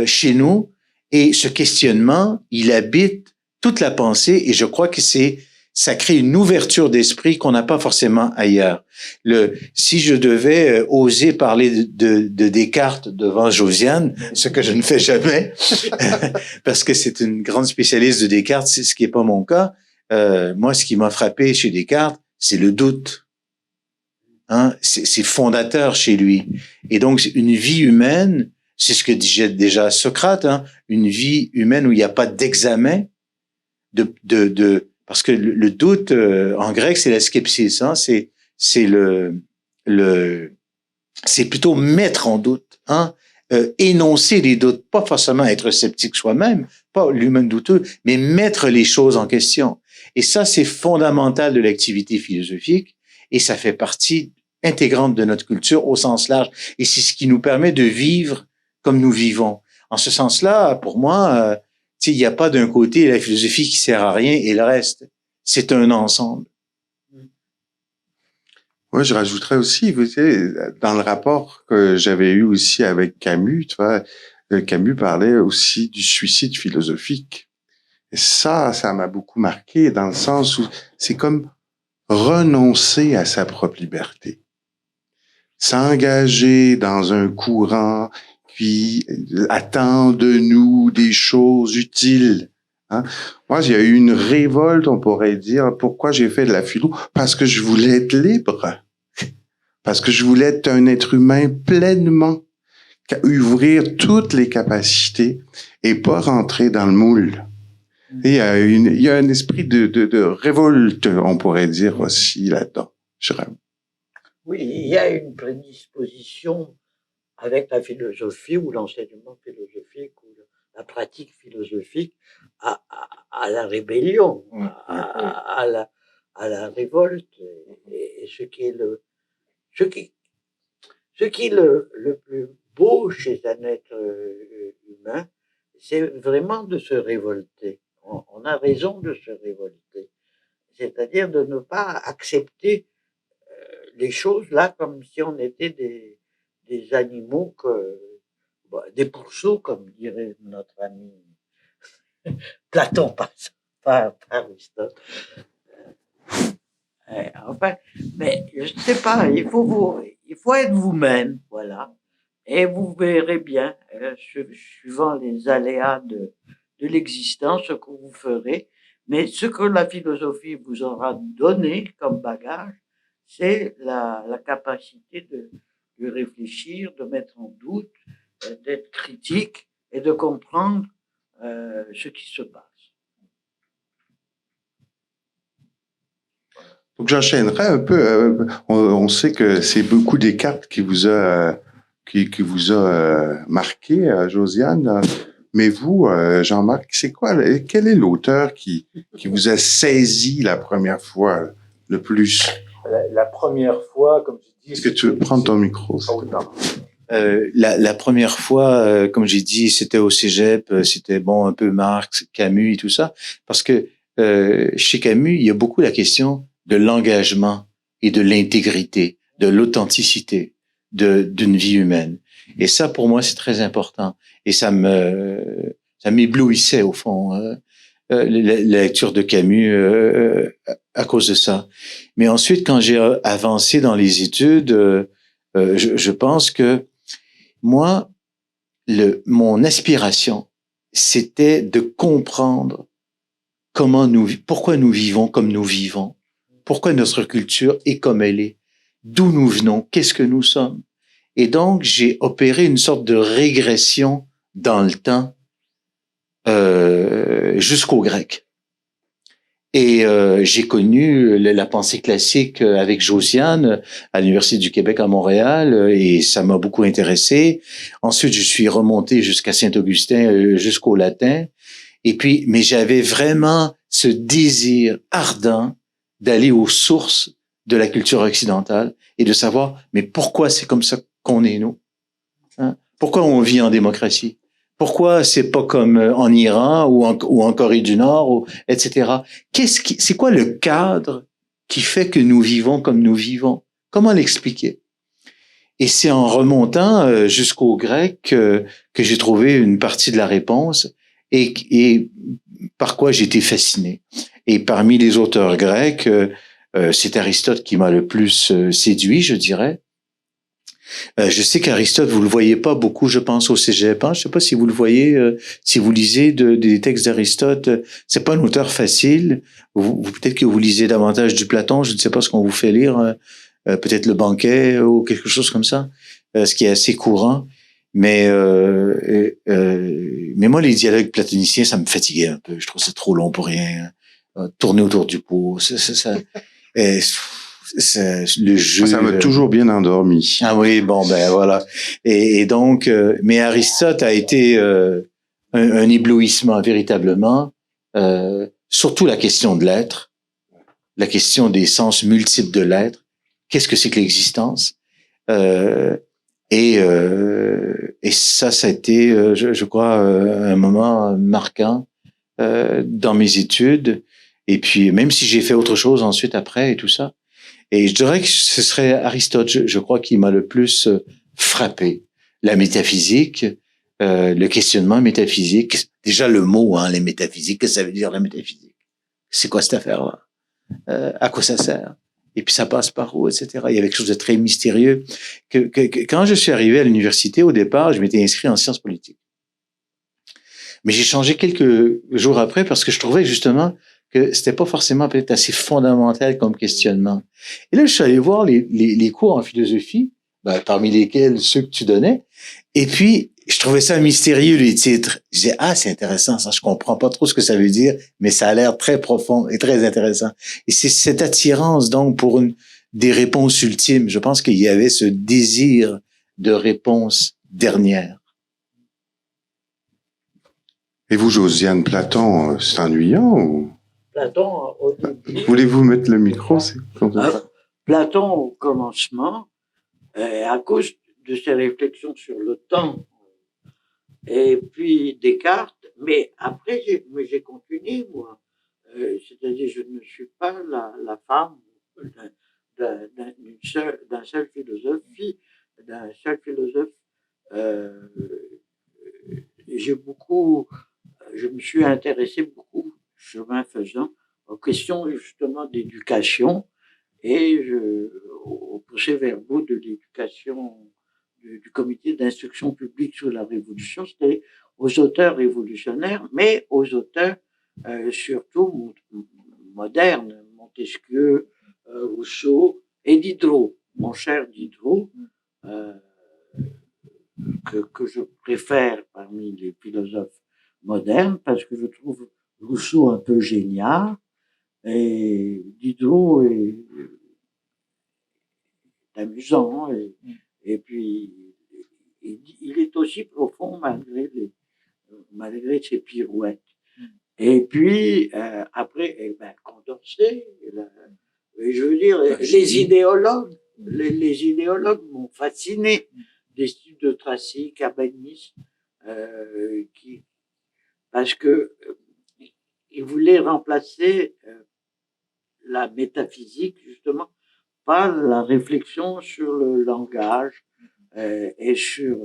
chez nous Et ce questionnement, il habite toute la pensée et je crois que ça crée une ouverture d'esprit qu'on n'a pas forcément ailleurs. Si je devais oser parler de Descartes devant Josiane, ce que je ne fais jamais, parce que c'est une grande spécialiste de Descartes, c'est ce qui est pas mon cas. Moi, ce qui m'a frappé chez Descartes, c'est le doute. Hein, c'est fondateur chez lui. Et donc, une vie humaine, c'est ce que disait déjà Socrate, hein, une vie humaine où il n'y a pas d'examen, parce que le doute en grec, c'est la skepsis, hein, c'est plutôt mettre en doute, hein, énoncer les doutes, pas forcément être sceptique soi-même, pas l'humain douteux, mais mettre les choses en question. Et ça, c'est fondamental de l'activité philosophique et ça fait partie intégrante de notre culture au sens large. Et c'est ce qui nous permet de vivre comme nous vivons. En ce sens-là, pour moi, il n'y a pas d'un côté la philosophie qui sert à rien et le reste. C'est un ensemble. Moi, je rajouterais aussi, vous savez, dans le rapport que j'avais eu aussi avec Camus, tu vois, Camus parlait aussi du suicide philosophique. Et ça m'a beaucoup marqué dans le sens où c'est comme renoncer à sa propre liberté. S'engager dans un courant qui attend de nous des choses utiles. Hein? Moi, il y a eu une révolte, on pourrait dire, pourquoi j'ai fait de la philo? Parce que je voulais être libre. Parce que je voulais être un être humain pleinement, ouvrir toutes les capacités et pas rentrer dans le moule. Et il y a un esprit de révolte, on pourrait dire aussi là-dedans. Oui, il y a une prédisposition avec la philosophie ou l'enseignement philosophique ou la pratique philosophique à la rébellion, à la révolte. Et ce qui est le plus beau chez un être humain, c'est vraiment de se révolter. On a raison de se révolter. C'est-à-dire de ne pas accepter les choses là comme si on était des animaux, des pourceaux, comme dirait notre ami Platon, pas Aristote. Enfin, mais je ne sais pas, il faut être vous-même, voilà. Et vous verrez bien, suivant les aléas de l'existence, ce que vous ferez. Mais ce que la philosophie vous aura donné comme bagage, c'est la capacité de réfléchir, de mettre en doute, d'être critique et de comprendre ce qui se passe. Donc j'enchaînerai un peu. On sait que c'est beaucoup Descartes qui vous a marqué, Josiane. Mais vous, Jean-Marc, quel est l'auteur qui vous a saisi la première fois le plus? La première fois, comme je dis... Est-ce que tu veux prendre ton micro? La première fois, comme j'ai dit, c'était au cégep, c'était un peu Marx, Camus et tout ça, parce que chez Camus, il y a beaucoup la question de l'engagement et de l'intégrité, de l'authenticité d'une vie humaine. Et ça, pour moi, c'est très important. Et ça m'éblouissait au fond, la lecture de Camus à cause de ça. Mais ensuite, quand j'ai avancé dans les études, je pense que moi, mon aspiration, c'était de comprendre pourquoi nous vivons comme nous vivons, pourquoi notre culture est comme elle est, d'où nous venons, qu'est-ce que nous sommes. Et donc, j'ai opéré une sorte de régression dans le temps jusqu'au grec. Et j'ai connu la pensée classique avec Josiane à l'Université du Québec à Montréal et ça m'a beaucoup intéressé. Ensuite, je suis remonté jusqu'à Saint-Augustin, jusqu'au latin. Et puis, mais j'avais vraiment ce désir ardent d'aller aux sources de la culture occidentale et de savoir, mais pourquoi c'est comme ça qu'on est, nous? Hein? Pourquoi on vit en démocratie? Pourquoi c'est pas comme en Iran ou en Corée du Nord, etc. C'est quoi le cadre qui fait que nous vivons comme nous vivons? Comment l'expliquer? Et c'est en remontant jusqu'au grec que j'ai trouvé une partie de la réponse et par quoi j'ai été fasciné. Et parmi les auteurs grecs, c'est Aristote qui m'a le plus séduit, je dirais. Je sais qu'Aristote, vous le voyez pas beaucoup, je pense, au cégep. Hein? Je sais pas si vous le voyez, si vous lisez des textes d'Aristote. C'est pas un auteur facile. Peut-être que vous lisez davantage du Platon. Je ne sais pas ce qu'on vous fait lire. Peut-être le banquet ou quelque chose comme ça, ce qui est assez courant. Mais moi, les dialogues platoniciens, ça me fatiguait un peu. Je trouve ça trop long pour rien. Tourner autour du pot, le jeu. Ça m'a toujours bien endormi. Ah oui, bon, ben voilà. Et donc, mais Aristote a été un éblouissement véritablement, surtout la question de l'être, la question des sens multiples de l'être. Qu'est-ce que c'est que l'existence? Et ça a été, je crois, un moment marquant dans mes études. Et puis, même si j'ai fait autre chose ensuite après et tout ça. Et je dirais que ce serait Aristote, je crois, qui m'a le plus frappé. La métaphysique, le questionnement métaphysique. Déjà le mot, hein, les métaphysiques, qu'est-ce que ça veut dire la métaphysique? C'est quoi cette affaire-là? À quoi ça sert? Et puis ça passe par où, etc. Il y avait quelque chose de très mystérieux. Quand je suis arrivé à l'université, au départ, je m'étais inscrit en sciences politiques. Mais j'ai changé quelques jours après parce que je trouvais justement que c'était pas forcément peut-être assez fondamental comme questionnement. Et là, je suis allé voir les cours en philosophie, parmi lesquels ceux que tu donnais. Et puis, je trouvais ça mystérieux, les titres. Je disais, c'est intéressant, ça, je comprends pas trop ce que ça veut dire, mais ça a l'air très profond et très intéressant. Et c'est cette attirance, donc, pour des réponses ultimes. Je pense qu'il y avait ce désir de réponse dernière. Et vous, Josiane, Platon, c'est ennuyant ou... Platon, au début... Voulez-vous mettre le micro? Platon, au commencement, à cause de ses réflexions sur le temps, et puis Descartes, mais après, j'ai continué, moi. C'est-à-dire, je ne suis pas la femme d'un seul philosophe. Je me suis intéressé beaucoup, chemin faisant, aux questions justement d'éducation et aux procès-verbaux de l'éducation du comité d'instruction publique sous la Révolution, c'était aux auteurs révolutionnaires, mais aux auteurs surtout modernes, Montesquieu, Rousseau et Diderot, mon cher Diderot, que je préfère parmi les philosophes modernes parce que je trouve Rousseau un peu génial et Diderot est amusant et puis il est aussi profond malgré ses pirouettes. Et puis après, Condorcet, je veux dire, les idéologues m'ont fasciné. Des styles de Tracy, Cabanis, parce que ils voulaient remplacer la métaphysique justement par la réflexion sur le langage et sur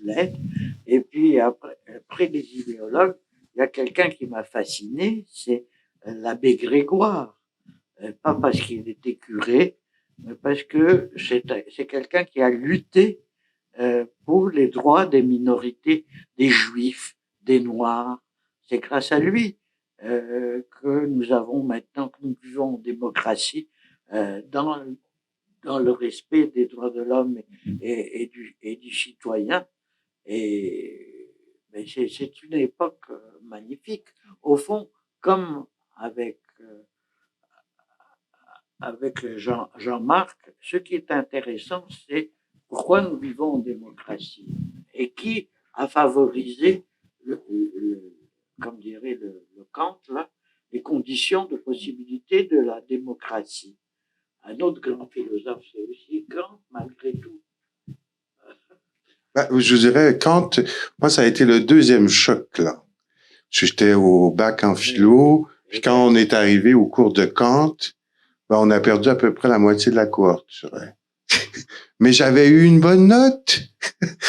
l'être. Et puis après les idéologues, il y a quelqu'un qui m'a fasciné, c'est l'abbé Grégoire. Pas parce qu'il était curé, mais parce que c'est quelqu'un qui a lutté pour les droits des minorités, des juifs, des noirs. C'est grâce à lui que nous avons maintenant, que nous vivons en démocratie, dans le respect des droits de l'homme et du citoyen. Mais c'est une époque magnifique. Au fond, comme avec Jean-Marc, ce qui est intéressant, c'est pourquoi nous vivons en démocratie et qui a favorisé, comme dirait le Kant, là, les conditions de possibilité de la démocratie. Un autre grand philosophe, c'est aussi Kant, malgré tout. Je dirais, Kant, moi, ça a été le deuxième choc, là. J'étais au bac en philo, puis quand on est arrivé au cours de Kant, on a perdu à peu près la moitié de la cohorte, je dirais. Mais j'avais eu une bonne note.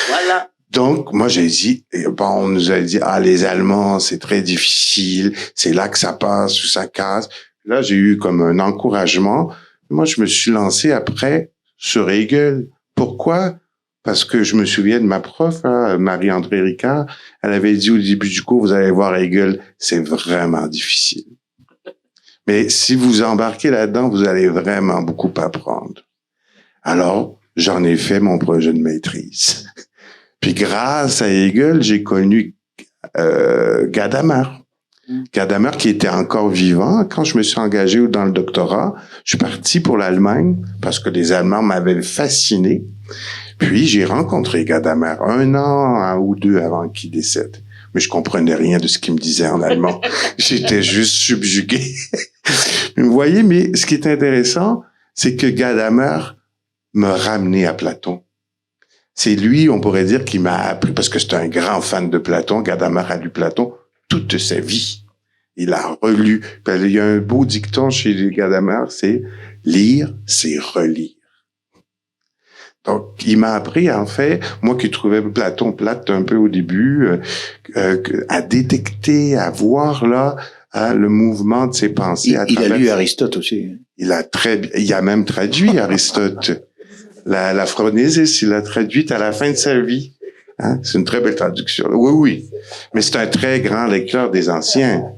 Voilà. Donc, moi, j'ai dit, on nous a dit, les Allemands, c'est très difficile, c'est là que ça passe ou ça casse. Là, j'ai eu comme un encouragement. Moi, je me suis lancé après sur Hegel. Pourquoi? Parce que je me souviens de ma prof, Marie-André Ricard, elle avait dit au début du cours, vous allez voir Hegel, c'est vraiment difficile. Mais si vous embarquez là-dedans, vous allez vraiment beaucoup apprendre. Alors, j'en ai fait mon projet de maîtrise. Puis grâce à Hegel, j'ai connu Gadamer. Gadamer qui était encore vivant. Quand je me suis engagé dans le doctorat, je suis parti pour l'Allemagne parce que les Allemands m'avaient fasciné. Puis j'ai rencontré Gadamer 1 an ou 2 avant qu'il décède. Mais je comprenais rien de ce qu'il me disait en allemand. J'étais juste subjugué. Vous voyez, mais ce qui est intéressant, c'est que Gadamer me ramenait à Platon. C'est lui, on pourrait dire, qui m'a appris, parce que c'est un grand fan de Platon. Gadamer a lu Platon toute sa vie. Il a relu. Il y a un beau dicton chez Gadamer, c'est « lire, c'est relire ». Donc, il m'a appris, en fait, moi qui trouvais Platon plate un peu au début, à détecter, à voir là le mouvement de ses pensées. Il a lu Aristote aussi. Il a même traduit Aristote. La Phronésis, il l'a traduite à la fin de sa vie. Hein? C'est une très belle traduction. Oui, oui. Mais c'est un très grand lecteur des anciens.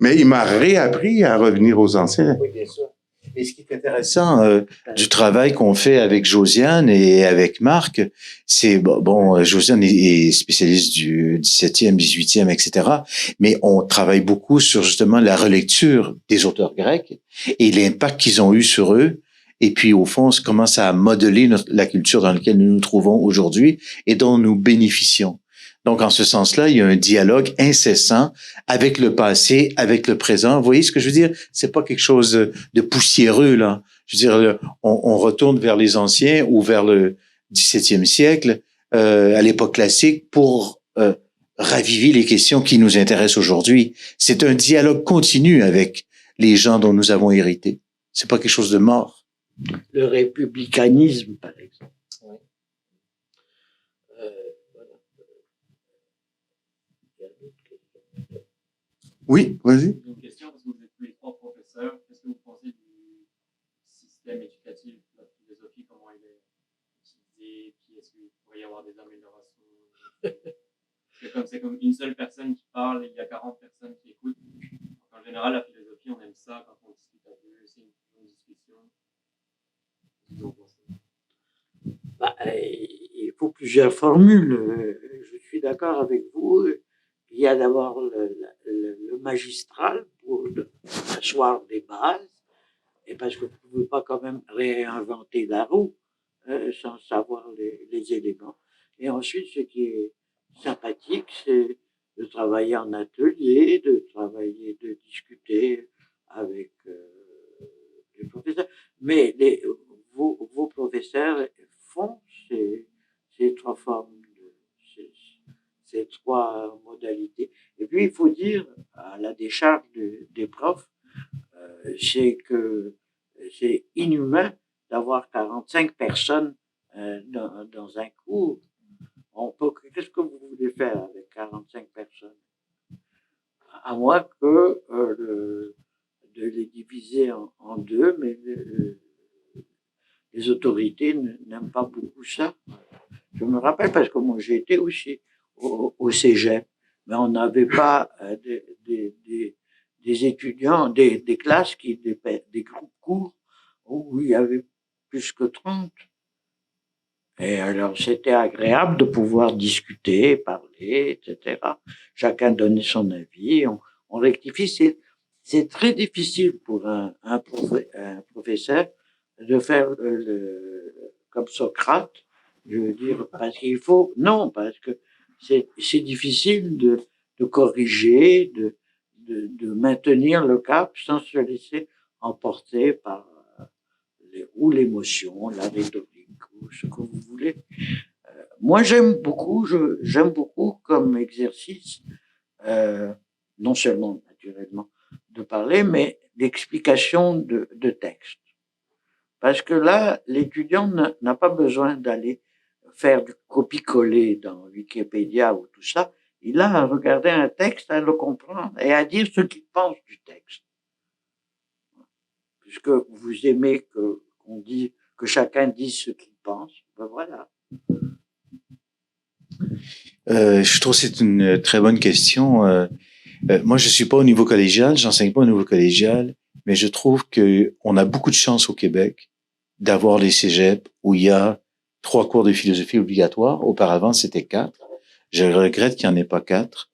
Mais il m'a réappris à revenir aux anciens. Oui, bien sûr. Et ce qui est intéressant du travail qu'on fait avec Josiane et avec Marc, c'est Josiane est spécialiste du 17e, 18e, etc. Mais on travaille beaucoup sur justement la relecture des auteurs grecs et l'impact qu'ils ont eu sur eux. Et puis, au fond, comment ça a modelé la culture dans laquelle nous nous trouvons aujourd'hui et dont nous bénéficions. Donc, en ce sens-là, il y a un dialogue incessant avec le passé, avec le présent. Vous voyez ce que je veux dire? C'est pas quelque chose de poussiéreux, là. Je veux dire, on retourne vers les anciens ou vers le 17e siècle, à l'époque classique, pour raviver les questions qui nous intéressent aujourd'hui. C'est un dialogue continu avec les gens dont nous avons hérité. C'est pas quelque chose de mort. Le républicanisme, par exemple. Oui. Oui, vas-y. J'ai une question parce que vous êtes tous les 3 professeurs. Qu'est-ce que vous pensez du système éducatif, de la philosophie, comment il est utilisé, puis est-ce qu'il pourrait y avoir des améliorations? C'est comme une seule personne qui parle et il y a 40 personnes qui écoutent. Donc, en général, la philosophie, on aime ça quand on discute à deux, c'est une discussion. Il faut plusieurs formules. Je suis d'accord avec vous. Il y a d'abord le magistral pour asseoir des bases, et parce que vous ne pouvez pas quand même réinventer la roue sans savoir les éléments. Et ensuite, ce qui est sympathique, c'est de travailler en atelier, de discuter avec les professeurs. Mais vos professeurs font ces 3 formes, ces 3 modalités. Et puis, il faut dire, à la décharge des profs, c'est que c'est inhumain d'avoir 45 personnes dans un cours. Qu'est-ce que vous voulez faire avec 45 personnes? À moins que de les diviser en 2, mais les autorités n'aiment pas beaucoup ça. Je me rappelle parce que moi j'ai été aussi au cégep, mais on n'avait pas des étudiants, des classes, des groupes courts où il y avait plus que 30. Et alors c'était agréable de pouvoir discuter, parler, etc. Chacun donnait son avis, on rectifie. C'est très difficile pour un professeur de faire comme Socrate, je veux dire, parce qu'il faut, non, parce que c'est difficile de corriger, de maintenir le cap sans se laisser emporter par ou l'émotion, la rhétorique, ou ce que vous voulez. Moi, j'aime beaucoup comme exercice, non seulement naturellement de parler, mais d'explication de texte. Parce que là, l'étudiant n'a pas besoin d'aller faire du copier-coller dans Wikipédia ou tout ça. Il a à regarder un texte, à le comprendre et à dire ce qu'il pense du texte. Puisque vous aimez qu'on dise, que chacun dise ce qu'il pense, ben voilà. Je trouve que c'est une très bonne question. Moi, je suis pas au niveau collégial, j'enseigne pas au niveau collégial, mais je trouve que on a beaucoup de chance au Québec d'avoir les cégeps où il y a 3 cours de philosophie obligatoires. Auparavant, c'était 4. Je regrette qu'il n'y en ait pas 4.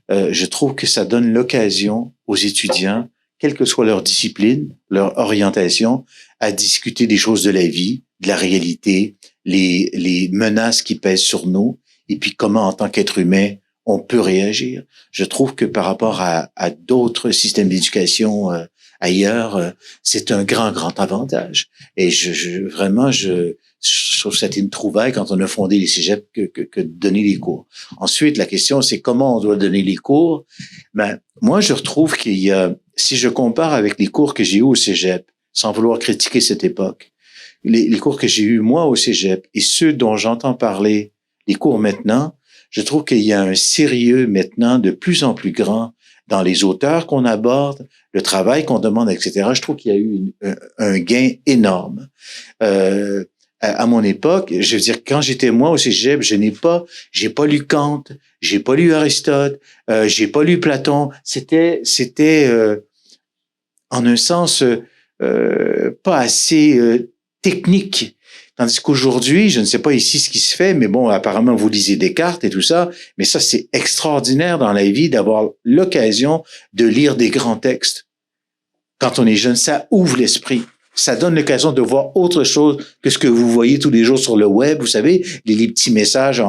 Je trouve que ça donne l'occasion aux étudiants, quelle que soit leur discipline, leur orientation, à discuter des choses de la vie, de la réalité, les menaces qui pèsent sur nous, et puis comment, en tant qu'être humain, on peut réagir. Je trouve que par rapport à d'autres systèmes d'éducation ailleurs, c'est un grand avantage. Et vraiment, je trouve que c'était une trouvaille quand on a fondé les cégeps que de donner les cours. Ensuite, la question, c'est comment on doit donner les cours. Ben, moi, je retrouve qu'il y a, si je compare avec les cours que j'ai eus au cégep, sans vouloir critiquer cette époque, les cours que j'ai eus, moi, au cégep, et ceux dont j'entends parler, les cours maintenant, je trouve qu'il y a un sérieux maintenant de plus en plus grand dans les auteurs qu'on aborde, le travail qu'on demande, etc. Je trouve qu'il y a eu un gain énorme. À mon époque, je veux dire, quand j'étais moi au cégep, j'ai pas lu Kant, j'ai pas lu Aristote, j'ai pas lu Platon. C'était en un sens pas assez technique. Tandis qu'aujourd'hui, je ne sais pas ici ce qui se fait, mais bon, apparemment, vous lisez Descartes et tout ça, mais ça, c'est extraordinaire dans la vie d'avoir l'occasion de lire des grands textes. Quand on est jeune, ça ouvre l'esprit. Ça donne l'occasion de voir autre chose que ce que vous voyez tous les jours sur le web. Vous savez, les petits messages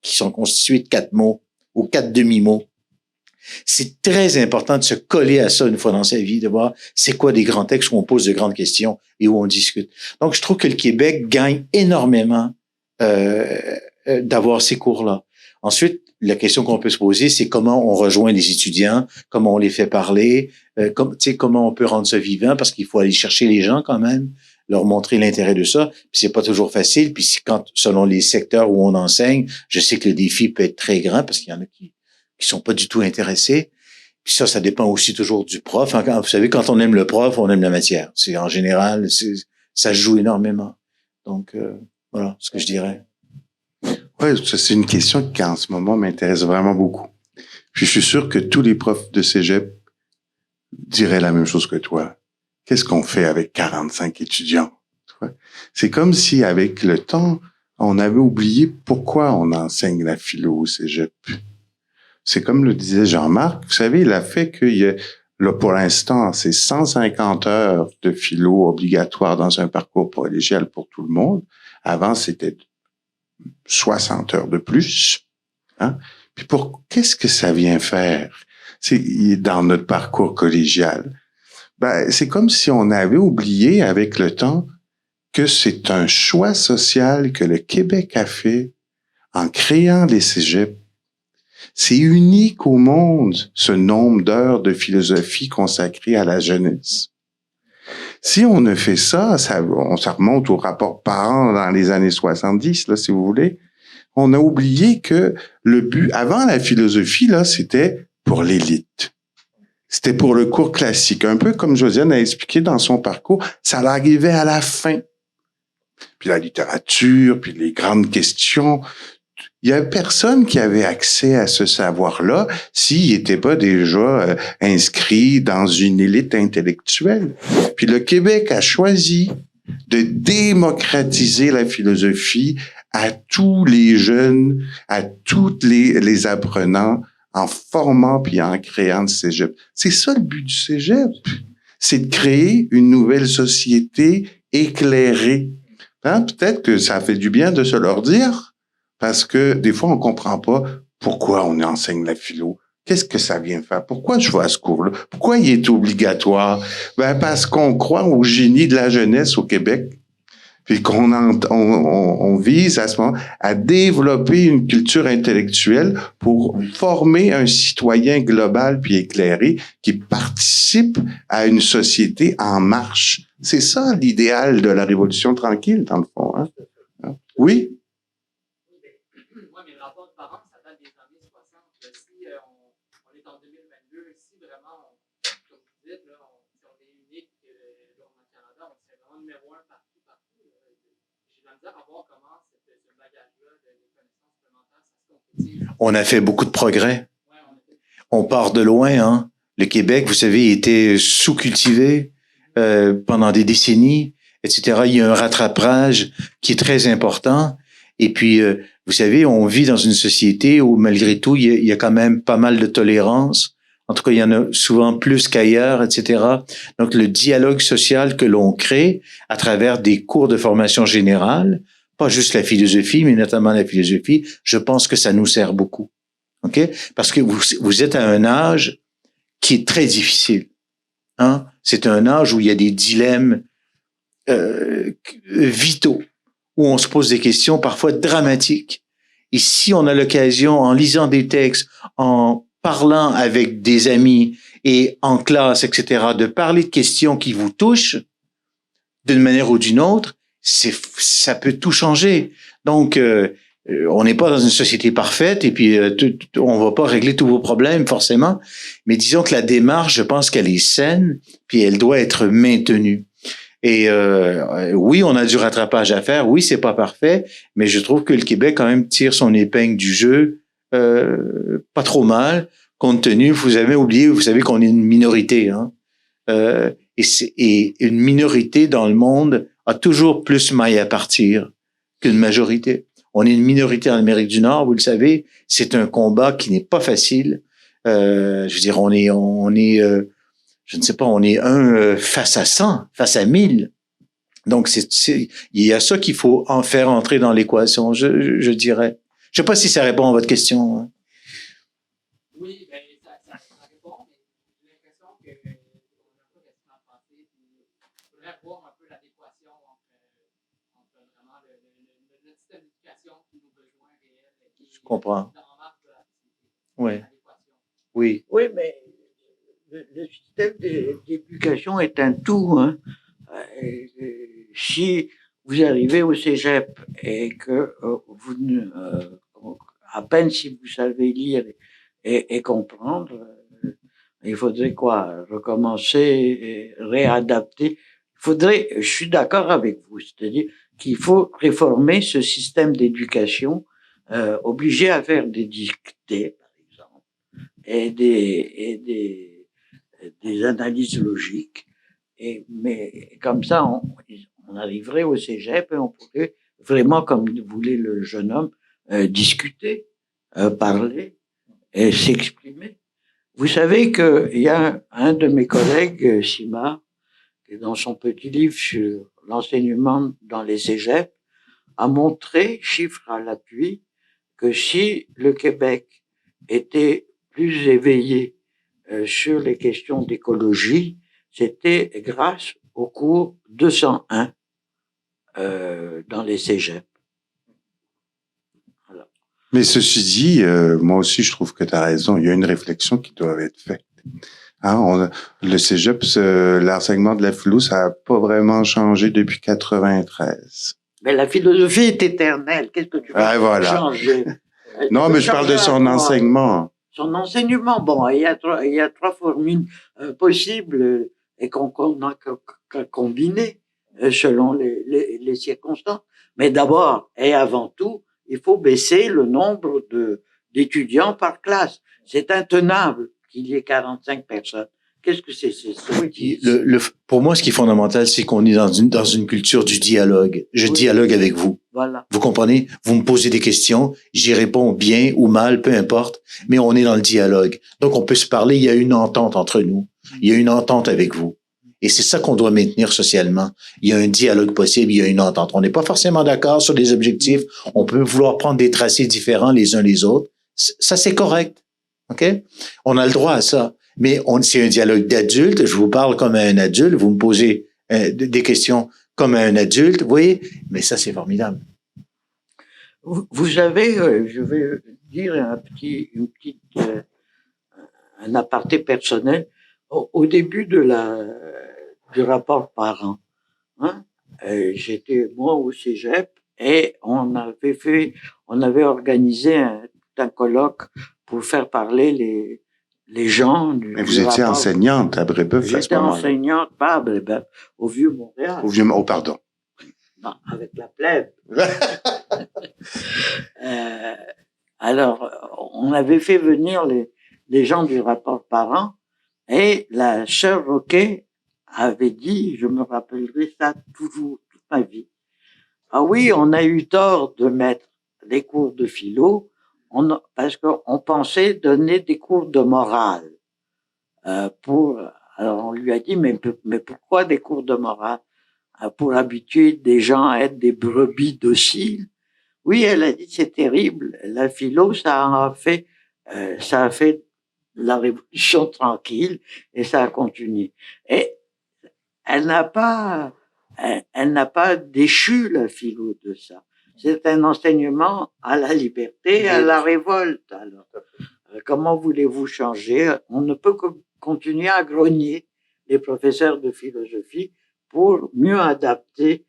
qui sont constitués de 4 mots ou 4 demi-mots. C'est très important de se coller à ça une fois dans sa vie, de voir c'est quoi des grands textes où on pose de grandes questions et où on discute. Donc, je trouve que le Québec gagne énormément d'avoir ces cours-là. Ensuite, la question qu'on peut se poser, c'est comment on rejoint les étudiants, comment on les fait parler, comment on peut rendre ça vivant, parce qu'il faut aller chercher les gens quand même, leur montrer l'intérêt de ça. Puis c'est pas toujours facile. Puis quand, selon les secteurs où on enseigne, je sais que le défi peut être très grand parce qu'il y en a qui sont pas du tout intéressés. Puis ça dépend aussi toujours du prof. Vous savez, quand on aime le prof, on aime la matière. C'est en général, ça joue énormément. Donc voilà ce que je dirais. Ouais, c'est une question qui en ce moment m'intéresse vraiment beaucoup. Puis je suis sûr que tous les profs de cégep diraient la même chose que toi. Qu'est-ce qu'on fait avec 45 étudiants? C'est comme si avec le temps, on avait oublié pourquoi on enseigne la philo au cégep. C'est comme le disait Jean-Marc, vous savez, il a fait qu'il y a, là, pour l'instant, c'est 150 heures de philo obligatoire dans un parcours collégial pour tout le monde. Avant, c'était 60 heures de plus. Hein? Puis qu'est-ce que ça vient faire? C'est dans notre parcours collégial. Ben, c'est comme si on avait oublié avec le temps que c'est un choix social que le Québec a fait en créant les cégeps. C'est unique au monde, ce nombre d'heures de philosophie consacrées à la jeunesse. Si on ne fait ça, ça remonte au rapport Parent dans les années 70, là, si vous voulez. On a oublié que le but, avant la philosophie, là, c'était pour l'élite. C'était pour le cours classique. Un peu comme Josiane a expliqué dans son parcours, ça arrivait à la fin. Puis la littérature, puis les grandes questions. Il y a personne qui avait accès à ce savoir-là s'il n'était pas déjà inscrit dans une élite intellectuelle. Puis le Québec a choisi de démocratiser la philosophie à tous les jeunes, à tous les apprenants, en formant puis en créant le cégep. C'est ça le but du cégep. C'est de créer une nouvelle société éclairée. Hein? Peut-être que ça fait du bien de se leur dire. Parce que des fois, on comprend pas pourquoi on enseigne la philo. Qu'est-ce que ça vient faire? Pourquoi je vais à ce cours-là? Pourquoi il est obligatoire? Ben, parce qu'on croit au génie de la jeunesse au Québec. Puis on vise à ce moment à développer une culture intellectuelle pour former un citoyen global puis éclairé qui participe à une société en marche. C'est ça l'idéal de la révolution tranquille, dans le fond. Hein? Oui? Moi, mes rapports de parents, ça date des années 60. Si on est en 2022, si vraiment, comme vous dites, là, si on est unique au Canada, on serait vraiment numéro un partout. J'ai de la misère à voir comment ce bagage-là de connaissances supplémentaires, ça se concrétise. On a fait beaucoup de progrès. On part de loin, hein. Le Québec, vous savez, était sous-cultivé pendant des décennies, etc. Il y a un rattrapage qui est très important. Et puis, vous savez, on vit dans une société où, malgré tout, il y a quand même pas mal de tolérance. En tout cas, il y en a souvent plus qu'ailleurs, etc. Donc, le dialogue social que l'on crée à travers des cours de formation générale, pas juste la philosophie, mais notamment la philosophie, je pense que ça nous sert beaucoup. OK? Parce que vous êtes à un âge qui est très difficile. Hein? C'est un âge où il y a des dilemmes vitaux, où on se pose des questions parfois dramatiques. Et si on a l'occasion, en lisant des textes, en parlant avec des amis et en classe, etc., de parler de questions qui vous touchent d'une manière ou d'une autre, ça peut tout changer. Donc, on n'est pas dans une société parfaite et puis on va pas régler tous vos problèmes forcément, mais disons que la démarche, je pense qu'elle est saine puis elle doit être maintenue. Et oui, on a du rattrapage à faire. Oui, c'est pas parfait, mais je trouve que le Québec quand même tire son épingle du jeu pas trop mal, compte tenu, vous avez oublié, vous savez qu'on est une minorité, hein. Et une minorité dans le monde a toujours plus maille à partir qu'une majorité. On est une minorité en Amérique du Nord, vous le savez. C'est un combat qui n'est pas facile. Je veux dire, on est, je ne sais pas, on est face à 100, face à 1000. Donc, il y a ça qu'il faut en faire entrer dans l'équation, je dirais. Je sais pas si ça répond à votre question. Hein. Oui, ben, ça répond, mais j'ai l'impression que on a un peu resté en français. Il faudrait voir un peu l'adéquation entre vraiment le système d'éducation et nos besoins réels. Je comprends. Dans marche de la société. Oui. L'adéquation. Oui. Oui, mais le système d'éducation est un tout. Hein. Si vous arrivez au cégep et que vous à peine si vous savez lire et comprendre, il faudrait quoi? Recommencer et réadapter. Je suis d'accord avec vous, c'est-à-dire qu'il faut réformer ce système d'éducation, obligé à faire des dictées, par exemple, et des analyses logiques. Mais comme ça, on arriverait au cégep et on pourrait vraiment, comme voulait le jeune homme, discuter, parler et s'exprimer. Vous savez qu'il y a un de mes collègues, Simard, qui dans son petit livre sur l'enseignement dans les cégeps, a montré, chiffre à l'appui, que si le Québec était plus éveillé sur les questions d'écologie, c'était grâce au cours 201 dans les cégeps. Voilà. Mais ceci dit, moi aussi, je trouve que tu as raison. Il y a une réflexion qui doit être faite. Hein, le cégep, l'enseignement de la philo, ça n'a pas vraiment changé depuis 93. Mais la philosophie est éternelle. Qu'est-ce que tu veux changer? Non, mais je parle de son enseignement. Son enseignement, bon, il y a trois formules possibles et qu'on a combinées selon les circonstances. Mais d'abord et avant tout, il faut baisser le nombre d'étudiants par classe. C'est intenable qu'il y ait 45 personnes. Qu'est-ce que c'est? Pour moi, ce qui est fondamental, c'est qu'on est dans une culture du dialogue. Je dialogue avec vous. Voilà. Vous comprenez? Vous me posez des questions, j'y réponds bien ou mal, peu importe, mais on est dans le dialogue. Donc, on peut se parler, il y a une entente entre nous. Il y a une entente avec vous. Et c'est ça qu'on doit maintenir socialement. Il y a un dialogue possible, il y a une entente. On n'est pas forcément d'accord sur les objectifs. On peut vouloir prendre des tracés différents les uns les autres. Ça, c'est correct. OK? On a le droit à ça. Mais c'est un dialogue d'adultes. Je vous parle comme un adulte. Vous me posez des questions comme un adulte, vous voyez. Mais ça, c'est formidable. Vous avez, je vais dire un aparté personnel. Au début du rapport parent, hein, j'étais moi au cégep et on avait organisé un colloque pour faire parler les gens Mais vous étiez enseignante à Brébeuf à ce J'étais moment-là. enseignante, pas à Brébeuf, au Vieux-Montréal. Oh, pardon. Non, avec la plèbe. Alors, on avait fait venir les gens du rapport parent et la sœur Roquet avait dit, je me rappellerai ça toujours, toute ma vie. Ah oui, on a eu tort de mettre des cours de philo parce qu'on pensait donner des cours de morale. Alors on lui a dit, mais pourquoi des cours de morale? Pour habituer des gens à être des brebis dociles. Oui, elle a dit, c'est terrible. La philo, ça a fait la révolution tranquille et ça a continué. Et elle n'a pas déchu la philo de ça. C'est un enseignement à la liberté, à la révolte. Alors, comment voulez-vous changer? On ne peut que continuer à grogner les professeurs de philosophie pour mieux adapter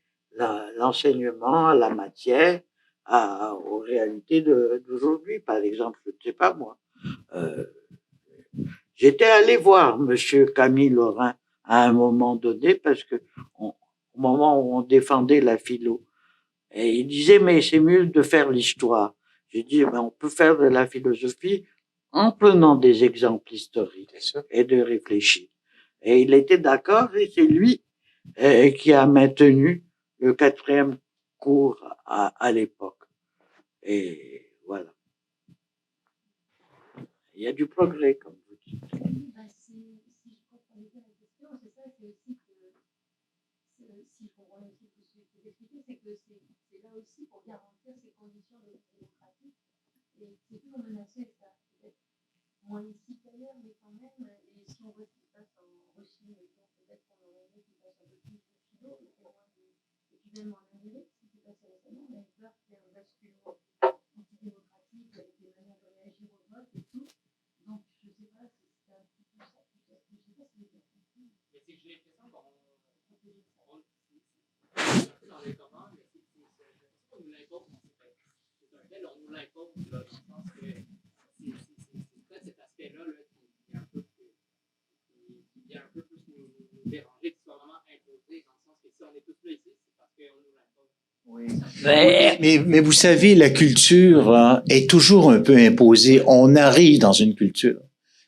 l'enseignement à la matière, aux réalités d'aujourd'hui. Par exemple, je ne sais pas moi. J'étais allé voir Monsieur Camille Lorrain à un moment donné parce que au moment où on défendait la philo, et il disait mais c'est mieux de faire l'histoire. J'ai dit on peut faire de la philosophie en prenant des exemples historiques et de réfléchir. Et il était d'accord et c'est lui qui a maintenu le 4e cours à l'époque. Et voilà. Il y a du progrès, comme vous dites. Si je comprends bien la question, c'est ça, c'est aussi que, si je comprends bien ce que vous expliquez, c'est que c'est là aussi pour garantir ces conditions démocratiques. Et c'est toujours menacé, ça, peut-être moins ici qu'ailleurs, mais quand même, et si on voit ce qui se passe en Russie, peut-être qu'on aurait aimé qu'il passe un peu plus de philo, et puis même en Amérique, ce qui s'est passé récemment, on a eu peur qu'il y ait un basculement antidémocratique avec les manières de réagir au vote et tout. Donc, je ne sais pas si c'est un petit peu ça. Je ne sais pas si c'est bien compris. Mais c'est que j'ai l'impression qu'on dans les commandes, mais on nous l'impose. C'est un tel, on nous l'impose, là, dans le sens que c'est cet aspect-là là, qui vient un peu plus nous déranger, qui soit vraiment imposé, dans le sens que si on est tous là ici, c'est parce qu'on nous l'impose. Oui. Mais vous savez, la culture est toujours un peu imposée. On arrive dans une culture.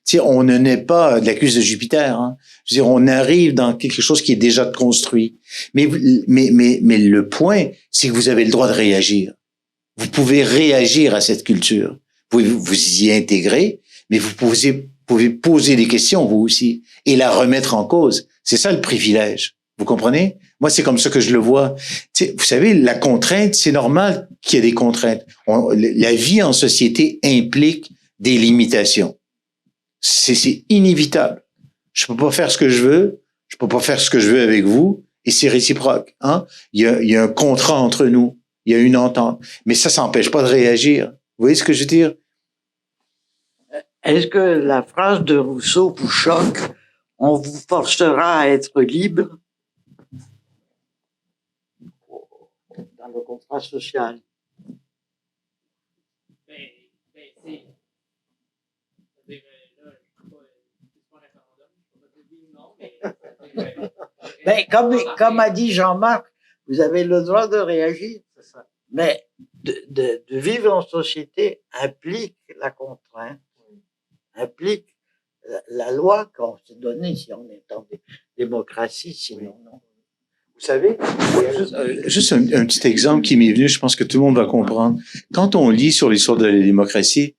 Tu sais, on ne naît pas de la cuisse de Jupiter. Hein. Je veux dire, on arrive dans quelque chose qui est déjà construit. Mais le point, c'est que vous avez le droit de réagir. Vous pouvez réagir à cette culture. Vous pouvez vous y intégrer, mais vous pouvez poser des questions, vous aussi, et la remettre en cause. C'est ça le privilège. Vous comprenez? Moi, c'est comme ça que je le vois. Tu sais, vous savez, la contrainte, c'est normal qu'il y ait des contraintes. La vie en société implique des limitations. C'est inévitable. Je peux pas faire ce que je veux. Je peux pas faire ce que je veux avec vous. Et c'est réciproque. Hein? Il y a un contrat entre nous. Il y a une entente. Mais ça n'empêche pas de réagir. Vous voyez ce que je veux dire? Est-ce que la phrase de Rousseau vous choque? On vous forcera à être libre dans le contrat social. Comme a dit Jean-Marc, vous avez le droit de réagir. Mais de vivre en société implique la contrainte, implique la loi qu'on s'est donnée si on est en démocratie, sinon non. Vous savez, juste un petit exemple qui m'est venu, je pense que tout le monde va comprendre. Quand on lit sur l'histoire de la démocratie,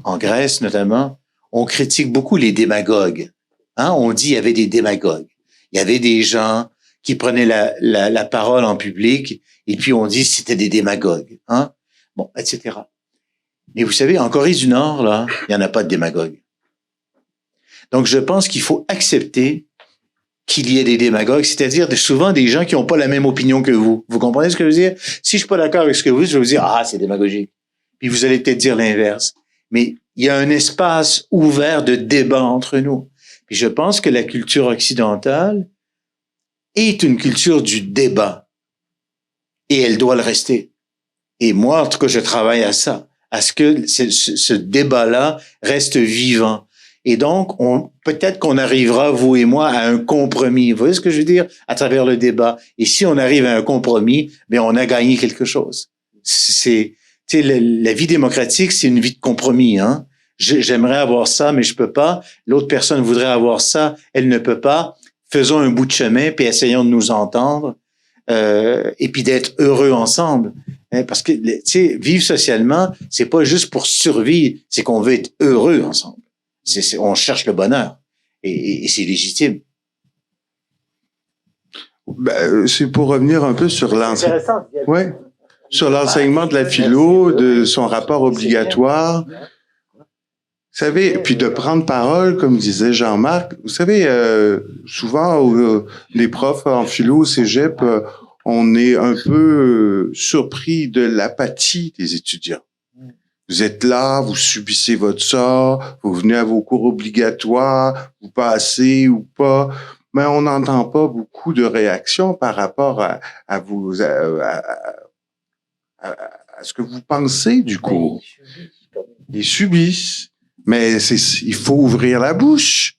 en Grèce notamment, on critique beaucoup les démagogues. Hein? On dit qu'il y avait des démagogues. Il y avait des gens qui prenaient la parole en public et puis on dit que c'était des démagogues. Hein? Bon, etc. Mais vous savez, en Corée du Nord, là, il n'y en a pas de démagogues. Donc, je pense qu'il faut accepter qu'il y ait des démagogues, c'est-à-dire souvent des gens qui n'ont pas la même opinion que vous. Vous comprenez ce que je veux dire? Si je suis pas d'accord avec ce que vous dites, je vais vous dire, ah, c'est démagogique. Puis vous allez peut-être dire l'inverse. Mais il y a un espace ouvert de débat entre nous. Puis je pense que la culture occidentale est une culture du débat. Et elle doit le rester. Et moi, en tout cas, je travaille à ça, à ce que ce débat-là reste vivant. Et donc, peut-être qu'on arrivera, vous et moi, à un compromis. Vous voyez ce que je veux dire? À travers le débat. Et si on arrive à un compromis, bien, on a gagné quelque chose. Tu sais, la vie démocratique, c'est une vie de compromis, hein. J'aimerais avoir ça, mais je peux pas. L'autre personne voudrait avoir ça, elle ne peut pas. Faisons un bout de chemin, puis essayons de nous entendre, et puis d'être heureux ensemble. Hein, parce que, tu sais, vivre socialement, c'est pas juste pour survivre, c'est qu'on veut être heureux ensemble. On cherche le bonheur, et c'est légitime. Ben, c'est pour revenir un peu sur l'enseignement. Ouais. Sur l'enseignement de la philo, de son rapport obligatoire. Vous savez, puis de prendre parole, comme disait Jean-Marc. Vous savez, souvent, les profs en philo au cégep, on est un peu surpris de l'apathie des étudiants. Vous êtes là, vous subissez votre sort, vous venez à vos cours obligatoires, vous passez ou pas, mais on n'entend pas beaucoup de réactions par rapport à ce que vous pensez du cours. Ils subissent. Mais il faut ouvrir la bouche.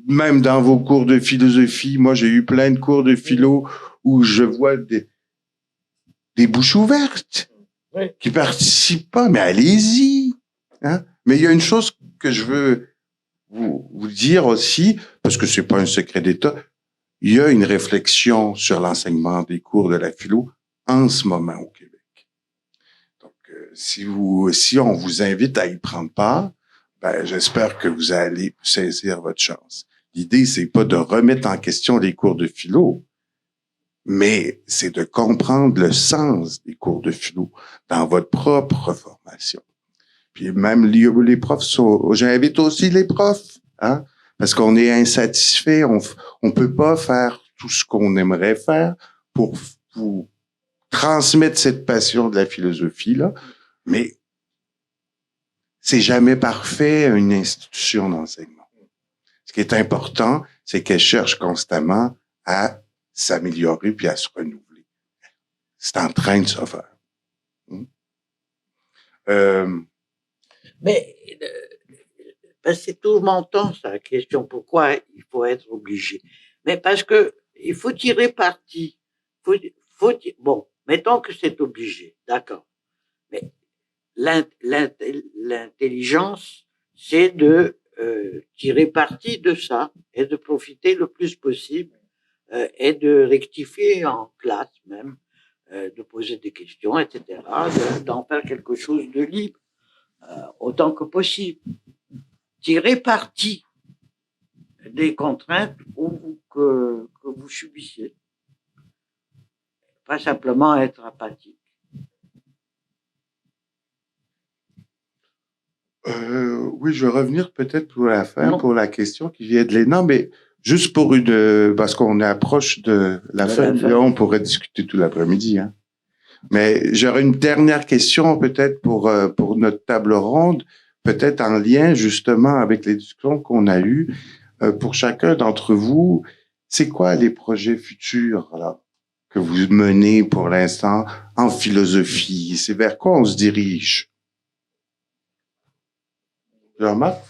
Même dans vos cours de philosophie, moi j'ai eu plein de cours de philo où je vois des bouches ouvertes qui participent pas, mais allez-y. Hein? Mais il y a une chose que je veux vous dire aussi, parce que c'est pas un secret d'État, il y a une réflexion sur l'enseignement des cours de la philo en ce moment au Québec. Si on vous invite à y prendre part, ben, j'espère que vous allez saisir votre chance. L'idée, c'est pas de remettre en question les cours de philo, mais c'est de comprendre le sens des cours de philo dans votre propre formation. Puis même les profs j'invite aussi les profs, hein, parce qu'on est insatisfait, on peut pas faire tout ce qu'on aimerait faire pour vous transmettre cette passion de la philosophie, là. Mais c'est jamais parfait, une institution d'enseignement. Ce qui est important, c'est qu'elle cherche constamment à s'améliorer puis à se renouveler. C'est en train de se faire. Mais c'est tout mon temps, ça, la question. Pourquoi il faut être obligé? Mais parce que il faut tirer parti. Bon, mettons que c'est obligé, d'accord. Mais l'intelligence, c'est de tirer parti de ça et de profiter le plus possible et de rectifier en classe même, de poser des questions, etc., d'en faire quelque chose de libre autant que possible. Tirer parti des contraintes que vous subissez. Pas simplement être apathique. Oui, je vais revenir peut-être pour la fin, pour la question qui vient de Léna, mais juste pour parce qu'on approche de la fin, là, on pourrait discuter tout l'après-midi, hein. Mais j'aurais une dernière question peut-être pour notre table ronde, peut-être en lien justement avec les discussions qu'on a eues. Pour chacun d'entre vous, c'est quoi les projets futurs là que vous menez pour l'instant en philosophie? C'est vers quoi on se dirige? Jean-Marc,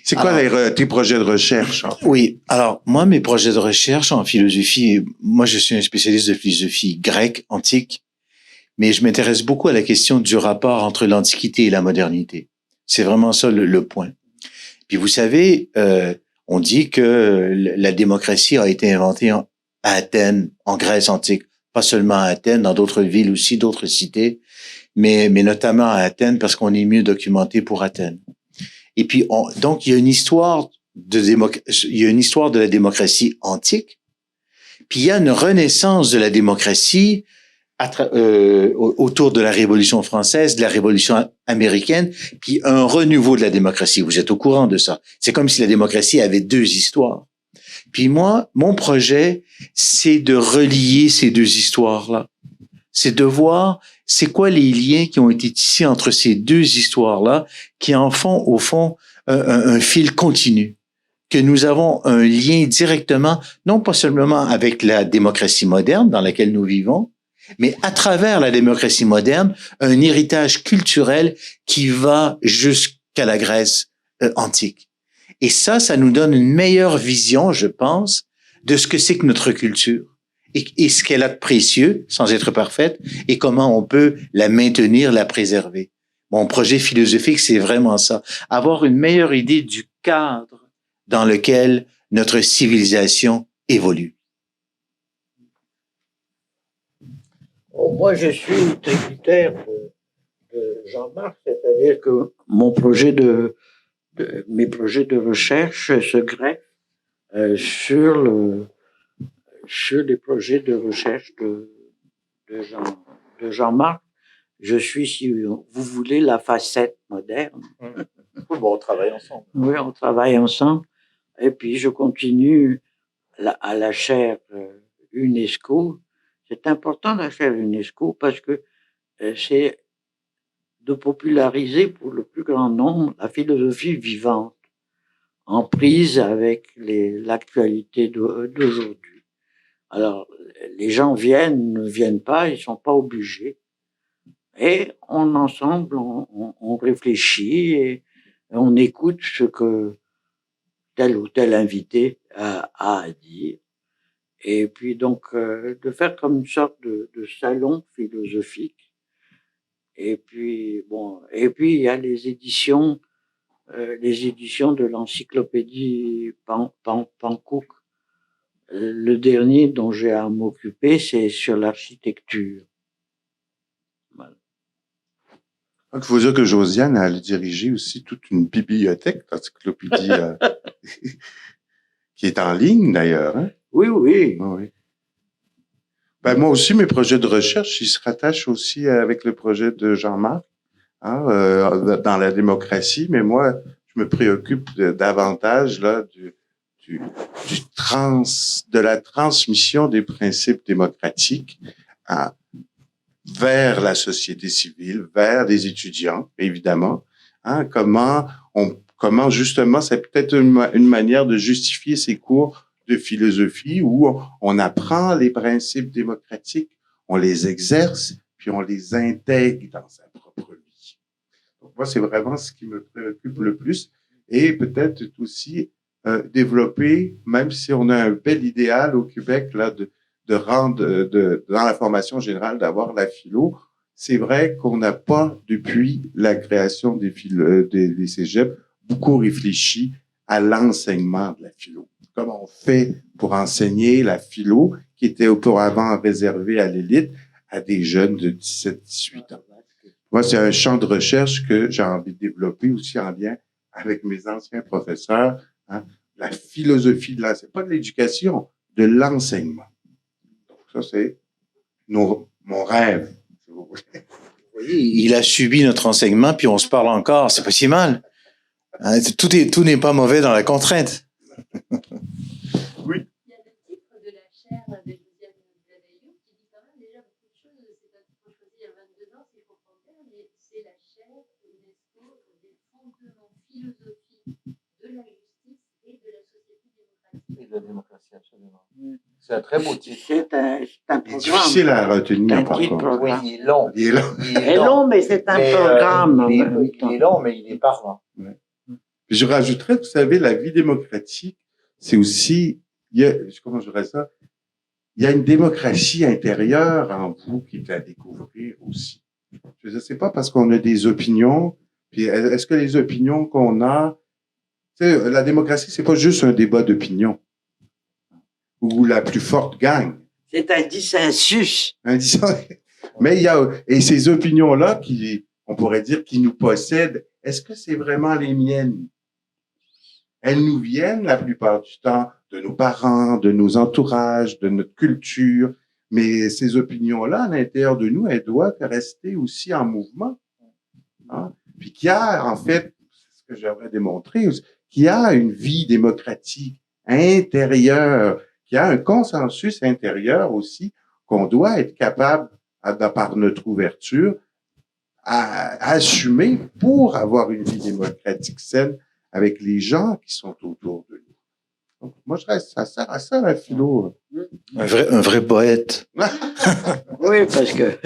c'est quoi tes projets de recherche? Oui, alors moi, mes projets de recherche en philosophie, moi je suis un spécialiste de philosophie grecque, antique, mais je m'intéresse beaucoup à la question du rapport entre l'Antiquité et la modernité. C'est vraiment ça le point. Puis vous savez, on dit que la démocratie a été inventée à Athènes, en Grèce antique, pas seulement à Athènes, dans d'autres villes aussi, d'autres cités, mais notamment à Athènes parce qu'on est mieux documenté pour Athènes. Et puis, donc, il y a une histoire de la démocratie antique, puis il y a une renaissance de la démocratie autour de la Révolution française, de la Révolution américaine, puis un renouveau de la démocratie. Vous êtes au courant de ça. C'est comme si la démocratie avait deux histoires. Puis moi, mon projet, c'est de relier ces deux histoires-là. C'est de voir c'est quoi les liens qui ont été tissés entre ces deux histoires-là, qui en font, au fond, un fil continu. Que nous avons un lien directement, non pas seulement avec la démocratie moderne dans laquelle nous vivons, mais à travers la démocratie moderne, un héritage culturel qui va jusqu'à la Grèce antique. Et ça nous donne une meilleure vision, je pense, de ce que c'est que notre culture et ce qu'elle a de précieux, sans être parfaite, et comment on peut la maintenir, la préserver. Mon projet philosophique, c'est vraiment ça. Avoir une meilleure idée du cadre dans lequel notre civilisation évolue. Moi, je suis tributaire de Jean-Marc, c'est-à-dire que mes projets de recherche se greffent sur les projets de recherche de Jean-Marc. Je suis, si vous voulez, la facette moderne. Oui, bon, on travaille ensemble. Oui, on travaille ensemble. Et puis, je continue à la chaire UNESCO. C'est important la chaire UNESCO parce que c'est de populariser pour le plus grand nombre la philosophie vivante, en prise avec l'actualité d'aujourd'hui. Alors, les gens ne viennent pas, ils sont pas obligés. Et ensemble, on réfléchit et on écoute ce que tel ou tel invité a à dire. Et puis donc, de faire comme une sorte de salon philosophique. Et puis, il y a les éditions de l'encyclopédie Pankouk. Le dernier dont j'ai à m'occuper, c'est sur l'architecture. Voilà. Donc, il faut dire que Josiane a dirigé aussi toute une bibliothèque d'encyclopédie qui est en ligne d'ailleurs. Hein? Oui. Oui. Ben, moi aussi, mes projets de recherche, ils se rattachent aussi avec le projet de Jean-Marc dans la démocratie, mais moi, je me préoccupe davantage là de la transmission des principes démocratiques vers la société civile, vers les étudiants, évidemment. Hein, comment justement, c'est peut-être une manière de justifier ces cours de philosophie où on apprend les principes démocratiques, on les exerce, puis on les intègre dans sa propre vie. Donc moi, c'est vraiment ce qui me préoccupe le plus. Et peut-être aussi développer, même si on a un bel idéal au Québec là de rendre dans la formation générale d'avoir la philo, c'est vrai qu'on n'a pas depuis la création des cégeps beaucoup réfléchi à l'enseignement de la philo. Comment on fait pour enseigner la philo qui était auparavant réservée à l'élite à des jeunes de 17-18 ans. Moi, c'est un champ de recherche que j'ai envie de développer aussi en lien avec mes anciens professeurs. Hein, la philosophie c'est pas de l'éducation, de l'enseignement. Donc ça, c'est mon rêve, si vous voulez. Oui, il a subi notre enseignement, puis on se parle encore. C'est pas si mal. Hein, tout n'est pas mauvais dans la contrainte. Oui. Il y a le titre de la chaire de Josiane Blavaillou qui dit quand même déjà beaucoup de choses. C'est un titre choisi il y a 22 ans, si je comprends bien, mais c'est la chaire UNESCO des fondements philosophiques de la justice et de la société démocratique. Et de la démocratie, absolument. C'est un très beau titre. C'est un programme. C'est difficile à retenir, par contre. Programme. Oui, il est long. Il est long. Il est long, mais c'est un programme. Il est long, mais il est parlant. Ouais. Puis je rajouterais, vous savez, la vie démocratique, c'est aussi, comment je dirais ça, il y a une démocratie intérieure en vous qui est à découvrir aussi. Je ne sais pas parce qu'on a des opinions, puis est-ce que les opinions qu'on a, tu sais, la démocratie, c'est pas juste un débat d'opinion où la plus forte gagne. C'est un dissensus. Mais il y a, et ces opinions-là on pourrait dire, qui nous possèdent, est-ce que c'est vraiment les miennes? Elles nous viennent la plupart du temps de nos parents, de nos entourages, de notre culture. Mais ces opinions-là, à l'intérieur de nous, elles doivent rester aussi en mouvement. Hein? Puis qu'il y a, en fait, c'est ce que j'aimerais démontrer, qu'il y a une vie démocratique intérieur, qu'il y a un consensus intérieur aussi qu'on doit être capable, par notre ouverture, à assumer pour avoir une vie démocratique saine avec les gens qui sont autour de nous. Donc, moi, ça sert à ça, la philo. Un vrai poète. Oui, parce que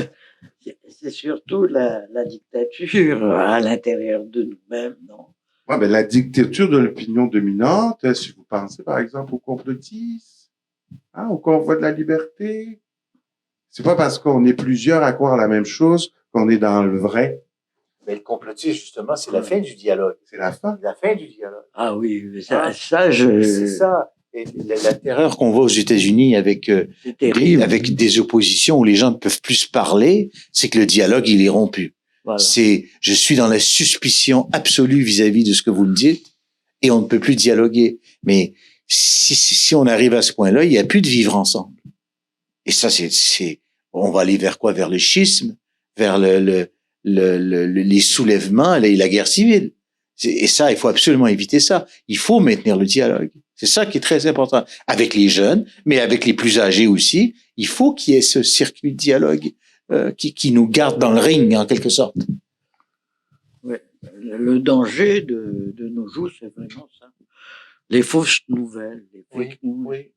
c'est surtout la dictature à l'intérieur de nous-mêmes, non? Ouais, ben, la dictature de l'opinion dominante, si vous pensez, par exemple, aux complotistes, au convoi de la liberté, c'est pas parce qu'on est plusieurs à croire la même chose qu'on est dans le vrai. Mais le complotisme, justement, c'est la fin du dialogue. C'est la fin. La fin du dialogue. Ah oui, mais Ah, ça C'est ça. Et la terreur qu'on voit aux États-Unis avec c'est terrible. avec des oppositions où les gens ne peuvent plus se parler, c'est que le dialogue, il est rompu. Voilà. Je suis dans la suspicion absolue vis-à-vis de ce que vous me dites et on ne peut plus dialoguer. Mais si on arrive à ce point-là, il n'y a plus de vivre ensemble. Et ça, on va aller vers quoi? Vers le schisme, vers les soulèvements et la guerre civile. Et ça, il faut absolument éviter ça. Il faut maintenir le dialogue. C'est ça qui est très important. Avec les jeunes, mais avec les plus âgés aussi. Il faut qu'il y ait ce circuit de dialogue qui nous garde dans le ring, en quelque sorte. Ouais. Le danger de nos jours, c'est vraiment ça. Les fausses nouvelles, les fake news. Oui.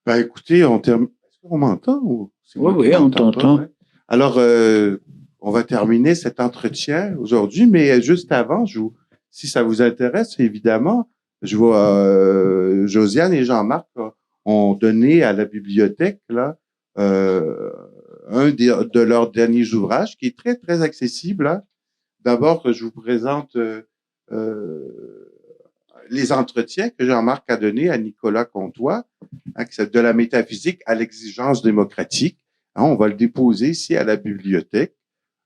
Ben, écoutez, est-ce qu'on m'entend ou? Oui, on t'entend. Ouais. Alors, on va terminer cet entretien aujourd'hui, mais juste avant, si ça vous intéresse, évidemment, je vois Josiane et Jean-Marc ont donné à la bibliothèque là un de leurs derniers ouvrages qui est très très accessible. Hein. D'abord, je vous présente les entretiens que Jean-Marc a donnés à Nicolas Comtois, de la métaphysique à l'exigence démocratique. Hein, on va le déposer ici à la bibliothèque.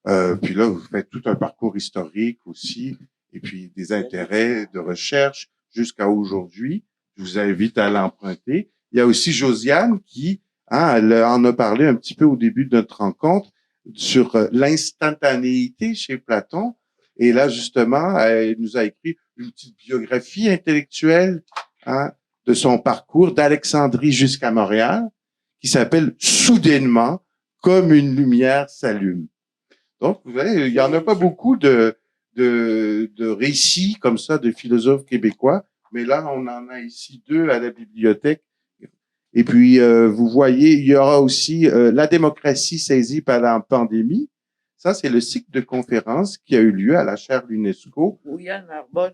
Puis là, vous faites tout un parcours historique aussi, et puis des intérêts de recherche jusqu'à aujourd'hui. Je vous invite à l'emprunter. Il y a aussi Josiane qui elle en a parlé un petit peu au début de notre rencontre sur l'instantanéité chez Platon. Et là, justement, elle nous a écrit une petite biographie intellectuelle de son parcours d'Alexandrie jusqu'à Montréal, qui s'appelle Soudainement, comme une lumière s'allume. Donc, vous voyez, il y en a pas beaucoup de récits comme ça de philosophes québécois, mais là, on en a ici 2 à la bibliothèque. Et puis, vous voyez, il y aura aussi La démocratie saisie par la pandémie. Ça, c'est le cycle de conférences qui a eu lieu à la chaire l'UNESCO. Où il y a Narbonne.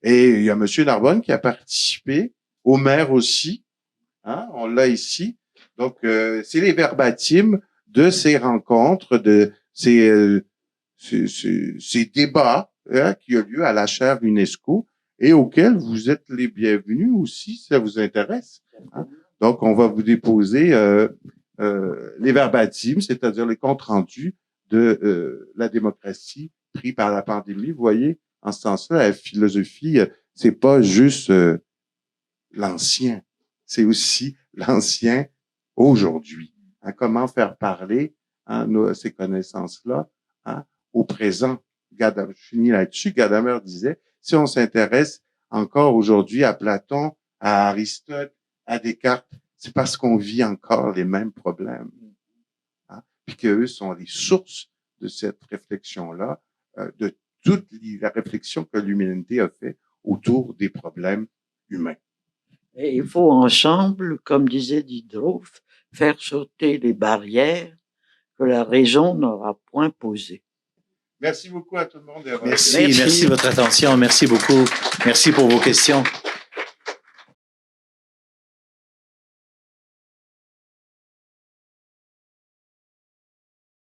Et il y a Monsieur Narbonne qui a participé, au maire aussi. On l'a ici. Donc, c'est les verbatims de ces rencontres, de ces débats qui ont lieu à la chaire UNESCO et auxquels vous êtes les bienvenus aussi, si ça vous intéresse. Donc, on va vous déposer les verbatims, c'est-à-dire les comptes rendus de la démocratie pris par la pandémie. Vous voyez, en ce sens-là, la philosophie, c'est pas juste l'ancien, c'est aussi l'ancien aujourd'hui. Comment faire parler ces connaissances-là au présent. Je finis là-dessus. Gadamer disait, si on s'intéresse encore aujourd'hui à Platon, à Aristote, à Descartes, c'est parce qu'on vit encore les mêmes problèmes. Puis qu'eux sont les sources de cette réflexion-là, de toute la réflexion que l'humanité a fait autour des problèmes humains. Et il faut ensemble, comme disait Diderot, faire sauter les barrières que la raison n'aura point posées. Merci beaucoup à tout le monde. Merci de votre attention. Merci beaucoup. Merci pour vos questions.